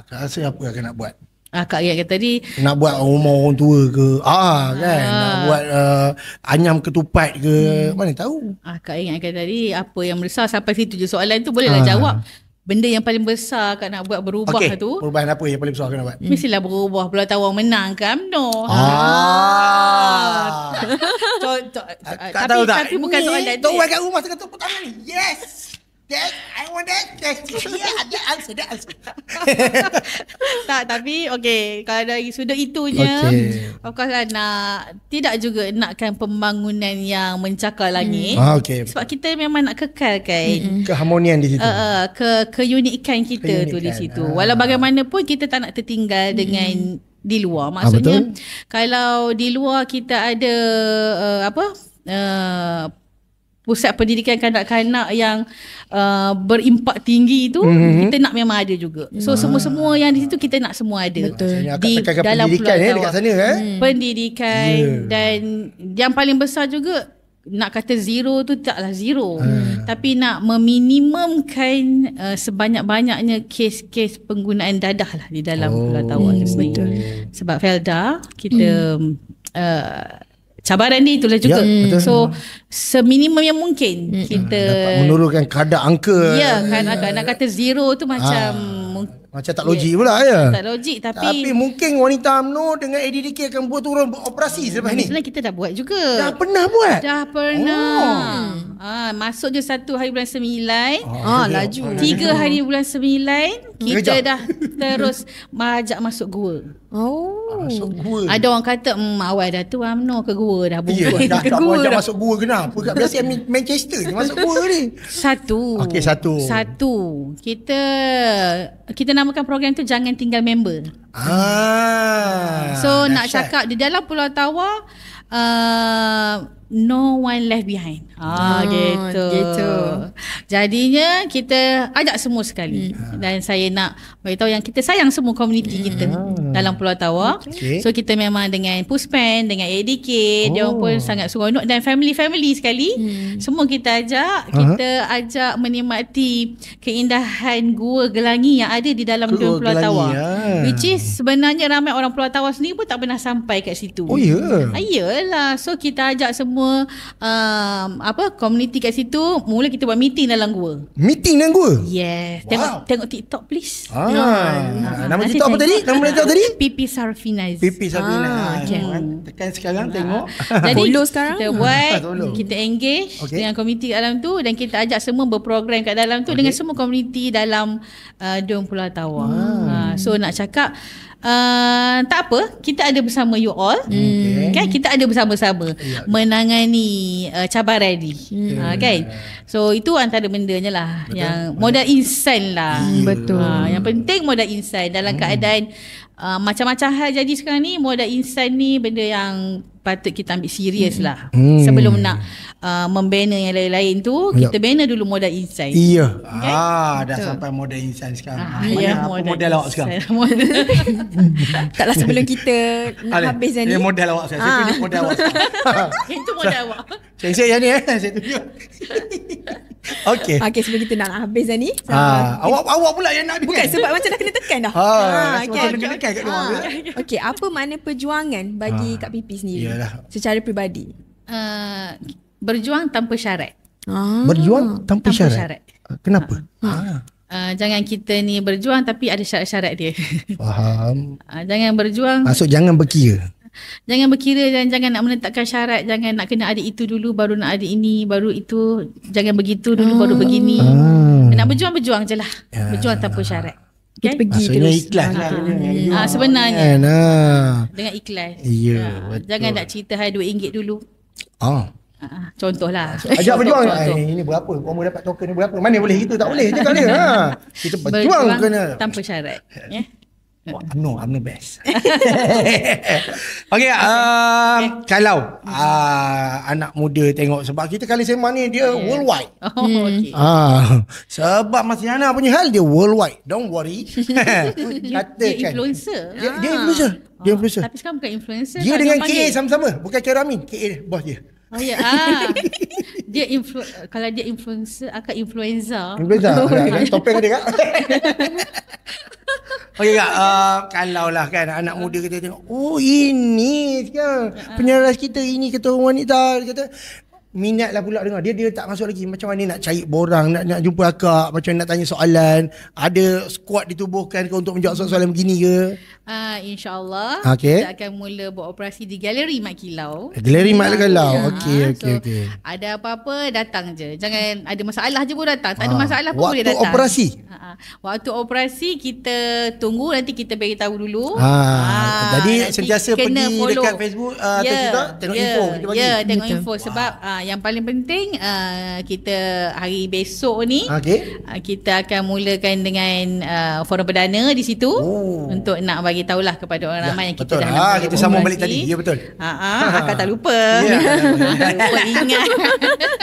Kak rasa apa akan nak buat? Kak ingat tadi nak buat rumah orang tua ke? Kan nak buat anyam ketupat ke? Mana tahu. Kak ingatkan tadi apa yang besar sampai situ je soalan tu bolehlah jawab. Benda yang paling besar Kak nak buat berubah tu. Perubahan apa yang paling besar Kak nak buat? Mestilah berubah Pulau Tawar menang ke UMNO. Tak tahu tak? Tapi bukan soalan tu. Tuan kat rumah tengah tepuk tangan ni. Yes. That, I want that. Yeah, ada answer. Tak, tapi okay, kalau dari sudut itunya, of course lah tidak juga nakkan pembangunan yang mencakar langit. Sebab kita memang nak kekalkan keharmonian di situ. Keunikan kita tu di situ. Walau bagaimanapun kita tak nak tertinggal dengan di luar. Maksudnya kalau di luar kita ada pusat pendidikan kanak-kanak yang berimpak tinggi tu, kita nak memang ada juga. So semua-semua yang di situ kita nak semua ada. Di dalam pendidikan dekat sana pendidikan dan yang paling besar juga, nak kata zero tu taklah zero, tapi nak meminimumkan sebanyak-banyaknya kes-kes penggunaan dadah lah di dalam Pulau Tawau tu sendiri. Sebab Felda kita cabaran dia itulah juga. So seminimum yang mungkin kita dapat menurunkan kadar angka. Ya, nak kata zero tu macam tak logik pula ya. Tak logik tapi mungkin wanita UMNO dengan ADDK akan buat turun beroperasi selepas ni. Sebenarnya kita dah buat juga. Dah pernah buat? Dah pernah. Masuk je 1 hari bulan 9. Laju. 3 hari bulan 9 kita dah terus ajak masuk gua. Masuk gua. Ada orang kata awal dah tu UMNO ke gua dah buka. Dah tak mau ajak masuk gua kenapa? Kat biasa Manchester je masuk gua ni. Satu. Kita namakan program tu Jangan Tinggal Member. So nak cakap di dalam Pulau Tawau, no one left behind. Gitu. Jadinya kita ajak semua sekali. Dan saya nak beritahu yang kita sayang semua komuniti kita dalam Pulau Tawau. So kita memang dengan Puspen, dengan ADK, dia pun sangat seronok, dan family-family sekali. Semua kita ajak menikmati keindahan Gua Gelangi yang ada di dalam Pulau Tawau. Which is sebenarnya ramai orang Pulau Tawau sendiri pun tak pernah sampai kat situ. Yalah. So kita ajak semua komuniti kat situ. Mula kita buat meeting dalam gua. Meeting dalam gua? Yes. Tengok TikTok please. Nama TikTok apa tadi? Nama TikTok tadi? Pipi Sarfinaz. Tekan sekarang tengok. Jadi follow sekarang. Kita buat, kita engage dengan komuniti kat dalam tu, dan kita ajak semua berprogram kat dalam tu dengan semua komuniti dalam Dom Pulau Tawau. So nak cakap tak apa, kita ada bersama you all. Kan, kita ada bersama-sama menangani cabaran ni. Kan. So itu antara bendanya lah. Yang modal insan lah. Betul. Yang penting modal insan dalam keadaan macam-macam hal jadi sekarang ni. Modal insan ni benda yang patut kita ambil serius lah. Sebelum nak membina yang lain-lain tu, kita bina dulu modal insan. Dah sampai modal insan sekarang. Modal awak sekarang? Taklah sebelum kita nak habis ni. Modal awak saya tunjuk modal awak. Itu modal awak. Saya yang ni saya tunjuk. Okey, sebelum kita nak habis ni. Awak pula yang nak habis. Bukan, sebab macam dah kena tekan dah. Kena tekan kat luar. Okey, apa makna perjuangan bagi Kak Pipi sendiri? Secara peribadi. Berjuang tanpa syarat. Berjuang tanpa syarat. Kenapa? Jangan kita ni berjuang tapi ada syarat-syarat dia. Faham. Jangan berjuang. Maksud jangan berkira. Jangan berkira dan jangan nak menetapkan syarat. Jangan nak kena ada itu dulu baru nak ada ini, baru itu. Jangan begitu dulu baru begini. Nak berjuang je lah. Berjuang tanpa syarat. Kita pergi maksudnya terus. ikhlas lah. Sebenarnya dengan ikhlas. Jangan nak cerita hai RM2 dulu. Contohlah. Ajak berjuang. Ini berapa? Kamu dapat token ni berapa? Mana boleh gitu? Tak boleh. Cakap dia. Kita berjuang kena. Tanpa syarat. UMNO best. Okay, kalau anak muda tengok, sebab kita kali sembang ni dia worldwide. Sebab Mas Yana punya hal dia worldwide. Don't worry. Dia influencer. Dia influencer. Dia influencer. Tapi sekarang bukan influencer. Dia dengan KA sama-sama. Bukan Keramin. KA bos dia. Dia kalau dia influencer akan influenza. Topeng dia Kak. Okey Kak, kalau lah kan anak muda kita tengok, ini sekarang penyaras kita, ini ketua wanita, dia kata minat lah pula dengar. Dia tak masuk lagi. Macam mana nak cari borang, nak jumpa akak, macam nak tanya soalan. Ada squad ditubuhkan ke untuk menjawab soalan begini ke? InsyaAllah Okay. kita akan mula buat operasi di Galeri Mat Kilau. Galeri Mat Kilau. Okey. Ada apa-apa datang je. Jangan ada masalah je pun datang. Tak ada masalah pun boleh datang. Waktu operasi? Waktu operasi kita tunggu, nanti kita beritahu dulu. Jadi sentiasa pergi follow dekat Facebook atau TikTok tengok info kita bagi. Tengok info sebab yang paling penting kita hari besok ni kita akan mulakan dengan forum perdana di situ untuk nak bagi tahulah kepada orang ramai yang kita dah nak kita sambung balik tadi. Ya betul. Akak tak lupa. Lupa ingat.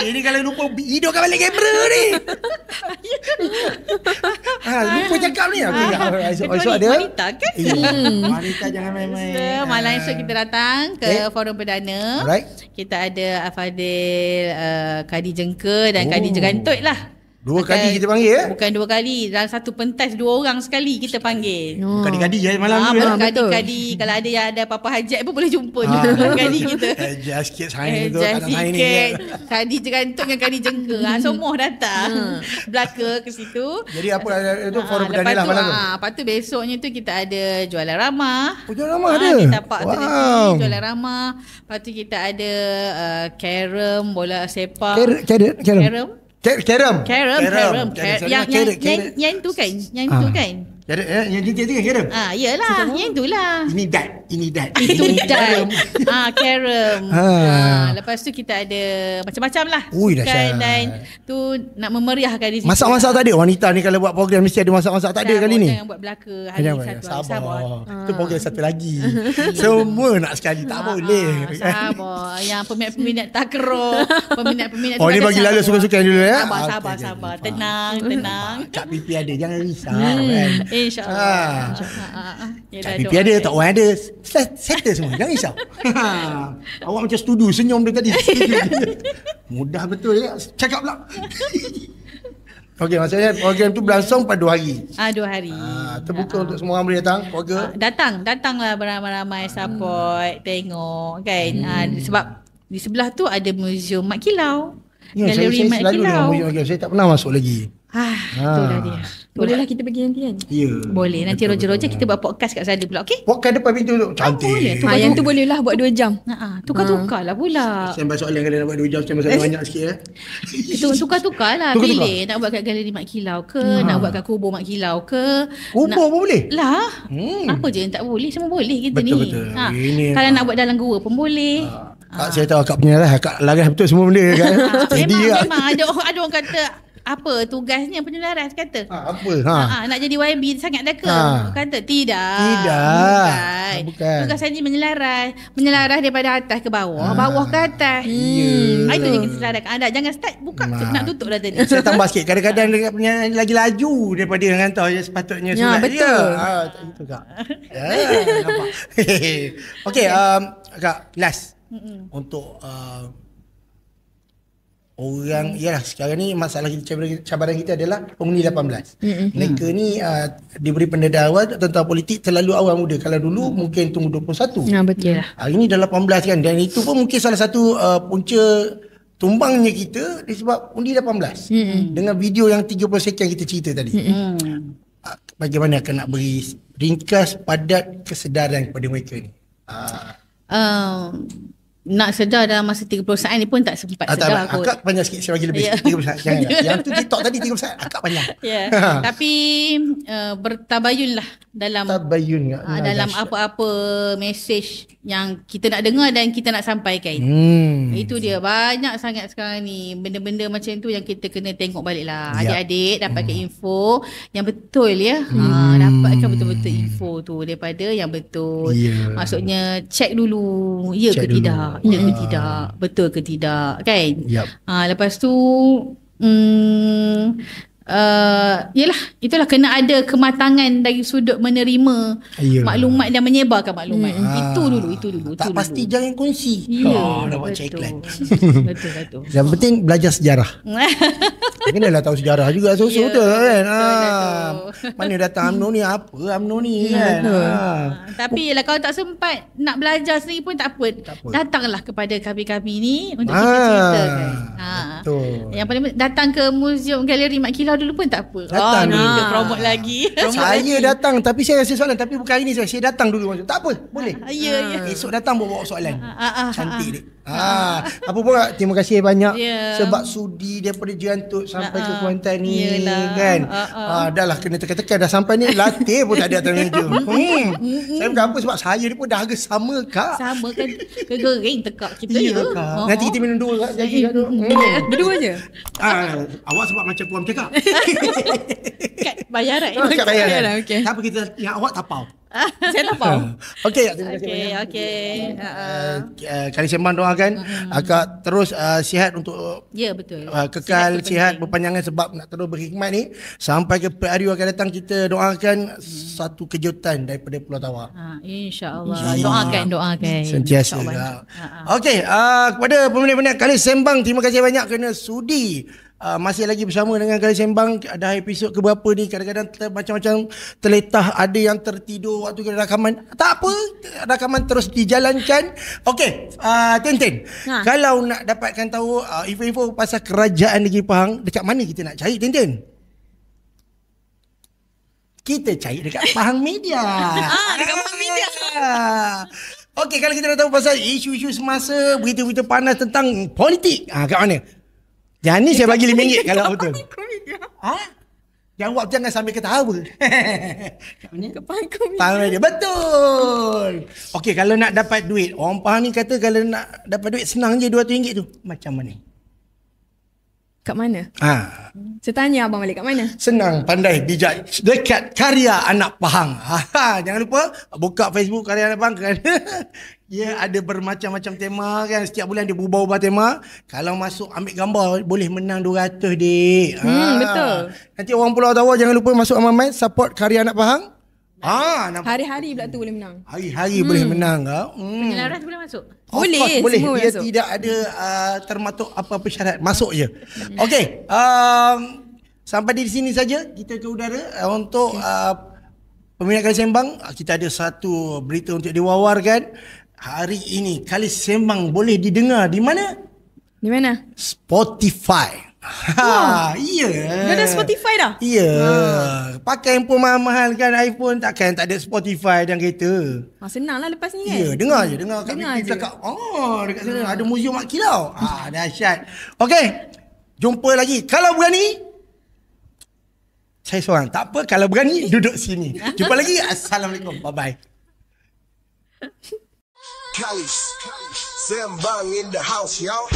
Ini kalau lupa hidupkan balik kamera ni. Lupa cakap ni. Esok ada wanita kan? Wanita jangan main-main. Malam esok kita datang ke forum perdana. Kita ada Afadil, Kadi Jengka dan Kadi Jerantut lah. Dua kali kita panggil ya? Bukan dua kali. Dalam satu pentas 2 orang sekali kita panggil. Kadi-kadi je malam ni. Kadi-kadi. Kalau ada yang ada apa-apa hajat pun boleh jumpa juga kadi kita. Adjust sikit saing tu. Adjust sikit. Kadi Jerantut dengan Kadi Jengka. Semua datang. Belaka ke situ. Jadi apa itu forum perdana lah malam tu. Lepas tu besoknya tu kita ada jualan ramah. Jualan ramah ada? Di tapak tu nanti jualan ramah. Lepas tu kita ada carom, bola sepak. Carom. Carom. Yang tu kan? Yang tu kan? Yang dia tu kan carom? Yalah, yang itulah. Ini dat. Itu dat. Carom. Lepas tu kita ada macam-macam lah. Dahsyat. Dan tu nak memeriahkan di situ. Masak-masak tak ada? Wanita ni kalau buat program mesti ada masak-masak tak ada kali ni? Jangan buat belaka hari sabar. Itu program satu lagi. Semua nak sekali. Tak boleh. Sabar. Yang peminat-peminat takraw. Peminat-peminat ni bagi lalu suka-suka dulu ya? Sabar. Tenang. Cak pipi ada. Jangan risau kan? InsyaAllah. Cak pipi ada, tak orang ada. Settle semua. Jangan risau. Awak macam setuju. Senyum dia tadi. Mudah betul ya. Cakap pula. Okey, maksudnya program tu berlangsung pada 2 hari. 2 hari. Terbuka untuk semua orang boleh datang, keluarga. Datanglah beramai-ramai support, tengok kan. Sebab di sebelah tu ada Museum Mat Kilau. Galeri Mat Kilau. Saya tak pernah masuk lagi. Itulah dia. Bolehlah kita pergi nanti kan? Ya. Boleh. Nanti roger-roger kita buat podcast kat sana pula, okey? Podcast depan pintu tu. Cantik. Yang tu bolehlah buat 2 jam. Tukar-tukar lah pula. Sampai soalan kalau nak buat 2 jam, sampai banyak sikit ya. Tukar-tukar lah. Pilih nak buat kat Galeri Mat Kilau ke, nak buat kat Kubur Mat Kilau ke. Kubur pun boleh? Lah. Apa je yang tak boleh, semua boleh kita ni. Betul. Kalau nak buat dalam gua pun boleh. Saya tahu akak punya lah. Akak laras betul semua benda kan. Memang ada orang kata apa tugasnya penyelaras kata. Nak jadi YB sangat dah ke? Kata tidak. Bukan. Tugas saya menyelaras. Menyelaras daripada atas ke bawah, bawah ke atas. Itu je kita selaraskan. Jangan start buka nak tutup dah tadi. Saya tambah sikit. Kadang-kadang penyanyi lagi laju daripada yang hantar je sepatutnya sunat dia. Betul. Itu kak. Nampak. Okey, kak last untuk orang, yalah sekarang ni masalah kita, cabaran kita adalah pengundi 18. Mereka ni diberi pendedahan awal tentang politik terlalu awal muda. Kalau dulu mungkin tunggu 21. Betul. Hari ni dah 18 kan. Dan itu pun mungkin salah satu punca tumbangnya kita disebab undi 18. Dengan video yang 30 second kita cerita tadi. Bagaimana akan nak beri ringkas padat kesedaran kepada mereka ni? Nak sedar dalam masa 30 saat ni pun tak sempat sedar kot. Akak panjang sikit, saya bagi lebih 30 saat. Yang tu TikTok tadi 30 saat, akak panjang. Tapi bertabayun lah dalam dalam apa-apa mesej yang kita nak dengar dan kita nak sampaikan. Itu dia, banyak sangat sekarang ni benda-benda macam tu yang kita kena tengok balik lah. Adik-adik dapatkan info yang betul ya. Dapatkan betul-betul info tu daripada yang betul. Maksudnya check dulu, ya ke tidak, ya ke tidak, betul ke tidak kan. Lepas tu Yelah, itulah kena ada kematangan dari sudut menerima maklumat dan menyebarkan maklumat. Itu dulu. Tak pasti jangan kongsi. Nak buat iklan. Betul. Yang penting belajar sejarah. Kenalah tahu sejarah juga so-so tu kan. Mana datang UMNO ni, apa UMNO ni kan. Tapi yelah, kalau tak sempat nak belajar sendiri pun tak apa. Datanglah kepada kami-kami ni untuk kita ceritakan. Betul. Yang paling datang ke Museum Galeri Mat Kilau dulu pun tak apa. Datang kita promote lagi. Saya datang, tapi saya rasa soalan. Tapi bukan hari ni saya datang dulu. Tak apa, boleh. Ya. Esok datang bawa soalan. Cantik dek. Apa pun terima kasih banyak sebab sudi daripada Jantut sampai ke Kuantan ni kan. Dah lah kena tekan-tekan dah sampai ni latih pun tak ada atas meja. Saya bukan apa sebab saya ni pun dah harga sama kak. Sama kan, kegering tekak kita ya. Nanti kita minum dua kak. Berdua je. Awak sebab macam puan cakap. Kad bayaran. Kad bayaran. Okey. Tapi kita yang awak tapau. Saya tak faham. Okey, terima kasih banyak. Okey. Kali Sembang doakan akak terus sihat untuk betul. Kekal sihat berpanjangan sebab nak terus berkhidmat ni sampai ke PRU akan datang. Kita doakan satu kejutan daripada Pulau Tawar. InsyaAllah. Doakan. Sentiasa. Okey, kepada peminat-peminat Kali Sembang, terima kasih banyak kerana sudi masih lagi bersama dengan Kali Sembang. Dah episod keberapa ni, kadang-kadang macam-macam terletah, ada yang tertidur waktu kita rakaman. Tak apa, rakaman terus dijalankan. Okey, Tintin, kalau nak dapatkan tahu info-info pasal Kerajaan Negeri Pahang, dekat mana kita nak cari, Tintin? Kita cari dekat Pahang Media. Dekat Pahang Media. Okey, kalau kita nak tahu pasal isu-isu semasa, berita-berita panas tentang politik, kat mana? Yang ni saya bagi RM5 kalau betul. Jawab jangan sambil ketawa. Kat mana? Kat Pahang Media. Betul. Okey, kalau nak dapat duit, orang Pahang ni kata kalau nak dapat duit senang je RM200 tu. Macam mana? Kat mana? Saya tanya abang balik, kat mana? Senang, pandai, bijak. Dekat Karya Anak Pahang. Jangan lupa buka Facebook Karya Anak Pahang kerana dia ada bermacam-macam tema kan. Setiap bulan dia berubah-ubah tema. Kalau masuk ambil gambar boleh menang 200 dek. Betul. Nanti orang Pulau Tawar jangan lupa masuk amal-amal support Karya Anak Pahang. Hari-hari pula tu boleh menang. Hari-hari boleh menang. Penyelaras boleh masuk? Boleh. Dia masuk. tidak ada termatuk apa-apa syarat. Masuk je. Okey. Sampai di sini saja kita ke udara untuk peminat Kali Sembang. Kita ada satu berita untuk diwawarkan. Hari ini Kali Sembang boleh didengar di mana? Di mana? Spotify. Ya. Dah ada Spotify dah? Ya. Pakai handphone mahal-mahal kan, iPhone, takkan tak ada Spotify dalam kereta. Senang lah lepas ni kan? Ya, dengar je. Dengar kat BP cakap. Dekat sana ada Museum Mat Kilau. Dahsyat. Okey. Jumpa lagi. Kalau berani, saya seorang. Tak apa, kalau berani duduk sini. Jumpa lagi. Assalamualaikum. Bye-bye. Kalis Sembang in the house, y'all.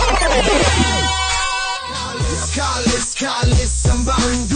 Kalis Sembang.